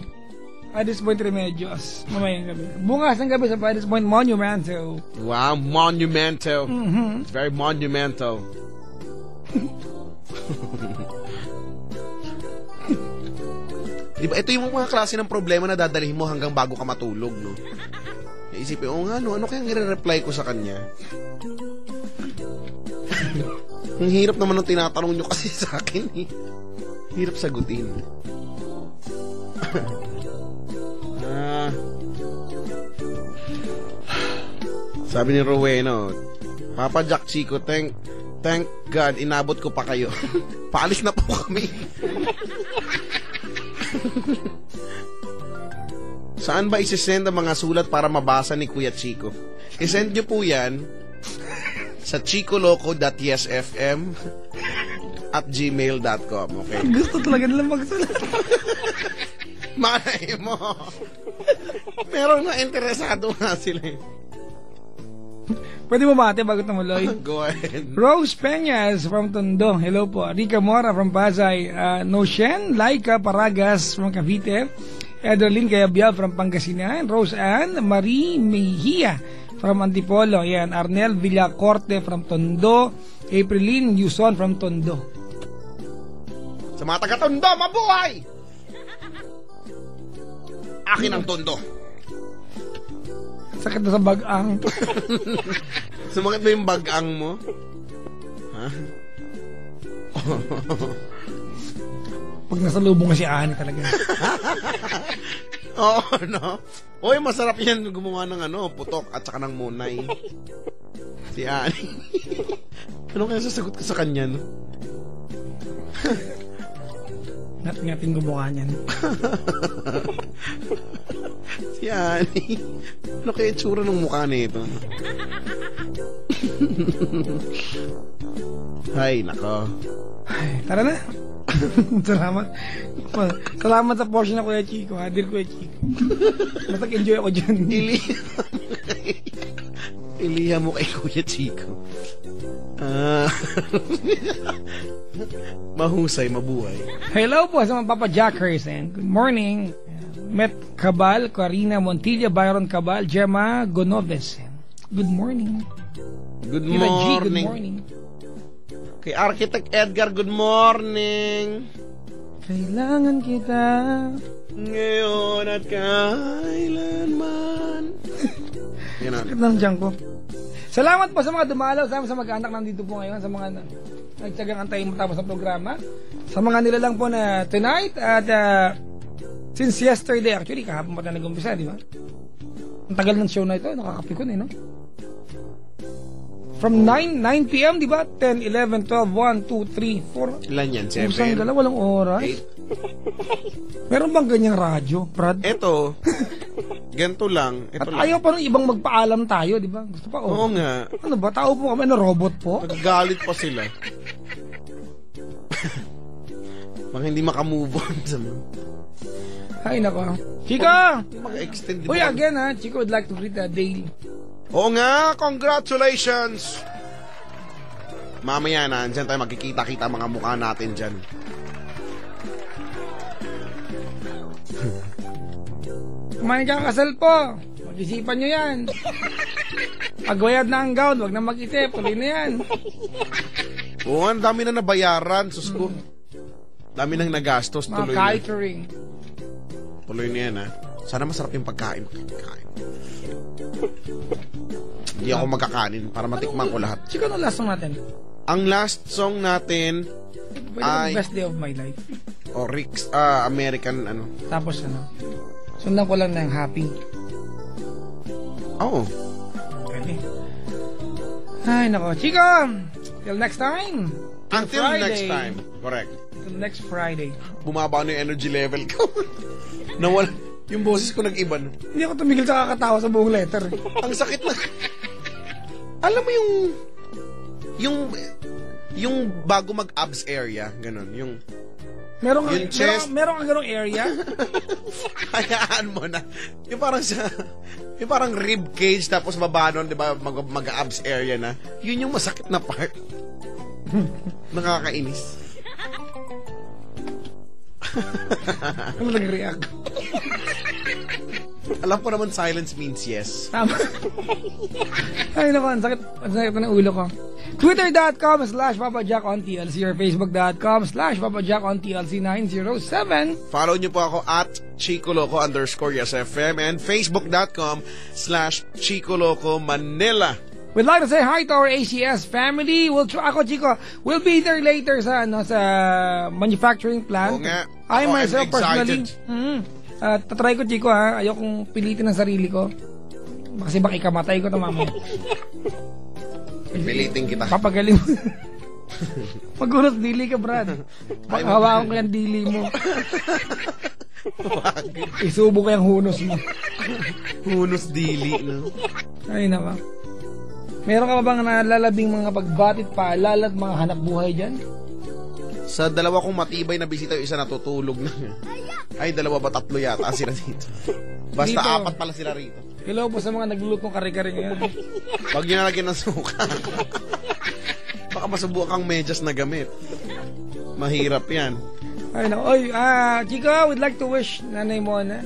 Paddy's Point Remedios. Mamayang gabi. Bukas ng gabi sa Paddy's Point Monumental. Wow, monumental. Mm-hmm. It's very monumental. Diba, ito yung mga klase ng problema na dadalhin mo hanggang bago ka matulog, no? Isipin, ano kayang i-reply ko sa kanya? Ang hirap naman ng tinatanong nyo kasi sa akin, eh. Hirap sagutin. Sabi ni Roweno, Papa Jack Chico, thank God, inabot ko pa kayo. Paalis na po kami. Saan ba isisend ang mga sulat para mabasa ni Kuya Chico? I-send nyo po yan sa chicoloco.yesfm@gmail.com. Okay? Gusto talaga nila magsulat. Malay mo. Meron na interesado nga sila. Pwede mo mate bago tumuloy? Go ahead. Rose Peñas from Tondo. Hello po. Rica Mora from Pasay. Noshen Laika Paragas from Cavite. Edelyn Cayabyab from Pangasinan. Rose Ann Marie Mejia from Antipolo. Yan. Arnel Villacorte from Tondo. Aprilyn Yuson from Tondo. Sa mga taga-Tondo, mabuhay! Akin ang Tondo. Sakit na sa bagang. Sumakit ba yung bagang mo? Ha? Pag nasalubong ka si Ani talaga. Oo, no? Uy, masarap yan gumawa ng putok at saka ng munay. Si Ani. Ano kaya sasagot ka sa kanya, no? Ngating gumawa niyan. Si Ani. Ano kaya itsura ng mukha nito? Ay, nako. Ay, tara na. Salamat. Salamat sa portion na Kuya Chico. Hadir Kuya Chico. Basta enjoy ako dyan. Iliha mo kay Kuya Chico. Mahusay, mabuhay. Hello po sa mga Papa Jackers and good morning. Met Cabal, Karina Montilla, Byron Cabal, Gemma Gonoves. Good morning. Good Tita morning. G, good morning. Kay Architect Edgar, good morning. Kailangan kita Ngayon at kailanman. Yan na. sakit ng tiyan ko. Salamat po sa mga dumalaw sa mag-anak nandito po ngayon, sa mga nagtsagang antayin matapos ng programa, sa mga nilalang po na tonight at since yesterday, actually kahapon pa tayo nag-umpisa, di ba? Ang tagal ng show na ito, nakakapikon no? From 9 p.m. di ba? 10, 11, 12, 1, 2, 3, 4. Ilan yan? 7? Usang dala, walang oras. 8? Meron bang ganyang radyo, Brad? Ito, ganito lang. Ito At lang. ayaw pa nung ibang magpaalam tayo, di ba? Gusto pa, Oo nga. Ano ba? Tao po kami, robot po? Nagagalit pa sila. Baka hindi makamove on sa mga. Ay, nako. Chico! Mag-extend Uy, again Chico would like to greet Dale. Oo nga, congratulations! Mamaya na, andyan tayo magkikita-kita mga mukha natin dyan. Kumain ka kasal po. Mag-isipan nyo yan. Pagwayad na ang gown, wag na mag-isip. Tuloy na yan. Oo, ang dami na nabayaran, sus ko. Dami nang nagastos, Mga tuloy na. catering. Tuloy na yan, ha. Sana masarap yung pagkain. Hindi ako magkakanin para matikman ko lahat. Chico, ano last song natin? Ang last song natin Pwede ay best day of my life. Rick's American Tapos sundan ko lang ng happy. Oh. Pwede. Ay, nako. Chico! Till next time. Until Friday. next time. Correct. Till next Friday. Bumaba na yung energy level ko. Nawala. Yung boses ko nag-iba. No? Hindi ako tumigil sa kakatawa sa buong letter. Ang sakit na. Alam mo yung bago mag-abs area, ganun. Yung Meron yung chest. Meron kang ganung area? hayaan mo na. Yung parang rib cage tapos baba nun, di ba, mag-abs area na. Yun yung masakit na part. Nakakainis. Ano nag-react? Alam ko naman silence means yes. Tama. Ay, naku, ang sakit ng ulo ko. Twitter.com/PapaJackOnTLC or Facebook.com/PapaJackOnTLC907. Follow nyo po ako at ChicoLoco_YesFM and Facebook.com/ChicoLoco Manila. We'd like to say hi to our ACS family. Ako, Chico, we'll be there later sa manufacturing plant. Oo nga. I Ako, myself I'm personally. excited. Tatry ko, Chico, ha. Ayokong pilitin ang sarili ko. Kasi baka ikamatay ko ito mamaya. Pilitin kita. Papagaling mo. Magunos dili ka, Brad. Hawakan ko yung dili mo. Isubo ko yung hunos mo. Hunos dili, no? Ay, naman. Meron ka ba bang nalalabing mga pagbatit, paalala at mga hanap buhay dyan? Sa dalawa kong matibay na bisita, yung isa natutulog na. Ay, dalawa ba, tatlo yata sila dito. Basta Dito. 4 pala sila rito. Hello po sa mga naglulutong kare-kare ngayon. Huwag nyo nalagyan ng suka. Baka masubukan kang medyas na gamit. Mahirap yan. Ay, no. Oy, Chico, we'd like to wish Nanay Mona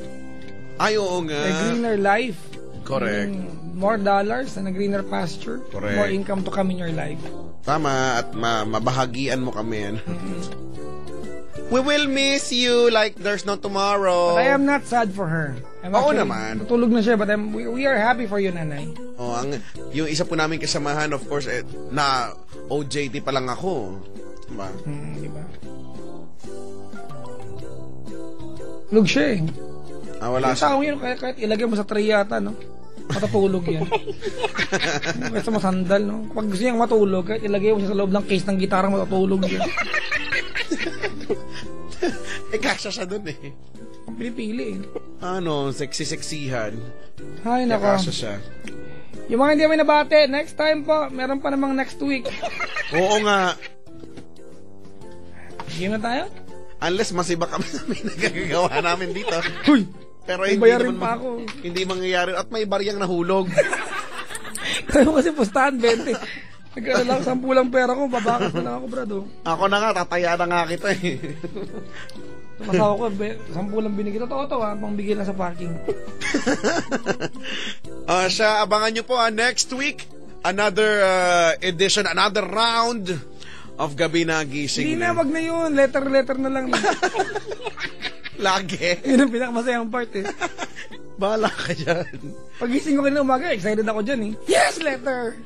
Ay, oo nga. a greener life. Correct. More dollars and a greener pasture. Correct. More income to come in your life. Tama, at mabahagian mo kami yan. We will miss you like there's no tomorrow. But I am not sad for her. Oo naman. Tutulog na siya, but we are happy for you, Nanay. Oh, yung isa po namin kasamahan, of course, na OJT pa lang ako. Diba? Diba? Tulog siya eh. Wala Yung taong yun, kahit ilagay mo sa tray yata, no? Matutulog yan. Kahit sa masandal, no? Kapag gusto niyang matulog, kahit ilagay mo siya sa loob ng case ng gitara, matutulog yan. kasya siya dun eh. Ang pinipili eh. Sexy-sexyhan. Ay, Kaya nako. kasya siya. Yung mga hindi kami nabate, next time po, meron pa namang next week. Oo nga. Game na tayo? Unless masiba kami sa may nagagawa namin dito. Huy! Pero May hindi bayarin naman pa ako. Hindi mangyayari. At may bariyang nahulog. Kaya mo kasi pustahan, 20. Nagkala lang 10 lang pera ko, babakas na lang ako, brado. Ako na nga, tataya na nga kita eh. Masawa ko, 10 lang binigay. Totoo to ha, pangbigay lang sa parking. Siya, abangan nyo po next week. Another edition, another round of Gabi na Gising. Hindi na, wag na yun. Letter na lang. Lagi. Yun ang pinakamasayang part eh. Bahala ka dyan. Pagising ko kanina umaga, excited ako dyan eh. Yes, letter!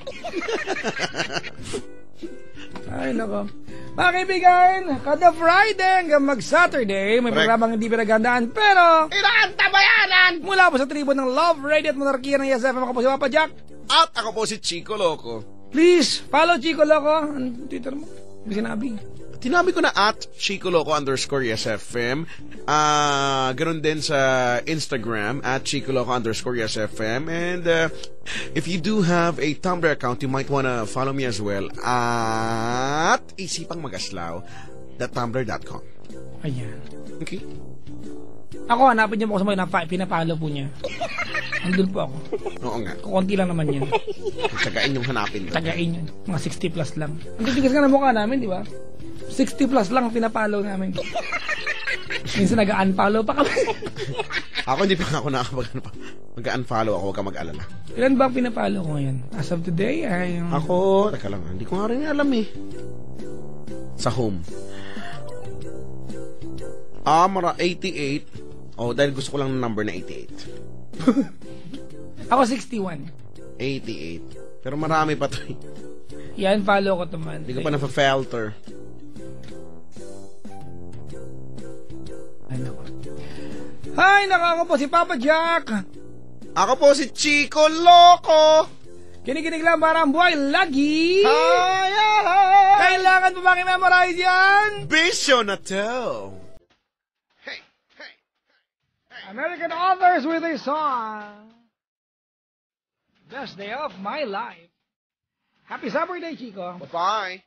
Ay, nako. Mga kaibigan, kada Friday hanggang mag-Saturday, may Correct. programang hindi pinagandaan, pero Inaantabayanan! mula po sa tribo ng Love Radio at Monarkiya ng YesFM, ako po si Papa Jack. At ako po si Chico Loco. Please, follow Chico Loco. Ano Twitter mo? May sinabi. Tinabi ko na at Chico Loco _YesFM. Ganun din sa Instagram at Chico Loco _YesFM. And if you do have a Tumblr account, you might wanna follow me as well at isipangmagaslaw.tumblr.com. Ayan. Okay? Ako, hanapin niyo po sa mga pinapalo po niya. Andun po ako. Oo nga. Kukunti lang naman yan. Tsagain yung hanapin. Tagain yun. Mga 60 plus lang. Ang titigas nga na mukha namin, di ba? 60 plus lang ang pinapalo namin. Minsan nag-unfollow pa kami. Ako hindi pa ako mag-unfollow ako, huwag ka mag-alala. Ilan ba ang pinapalo ko ngayon? As of today, ay... Ako, teka lang, hindi ko nga rin alam eh. Sa home. 88. Dahil gusto ko lang ng number na 88. Ako 61. 88. Pero marami pa to eh. Yan, follow ko to man. Hindi ko pa na-filter. Ano ko? Hi, ako po si Papa Jack. Ako po si Chico Loco. Kinikinig lang para ang buhay lagi. Ay! Kailangan mo bang i-memorize yan? Bisyo na to. American Authors with a song. Best day of my life. Happy Saturday, Chico. Bye-bye.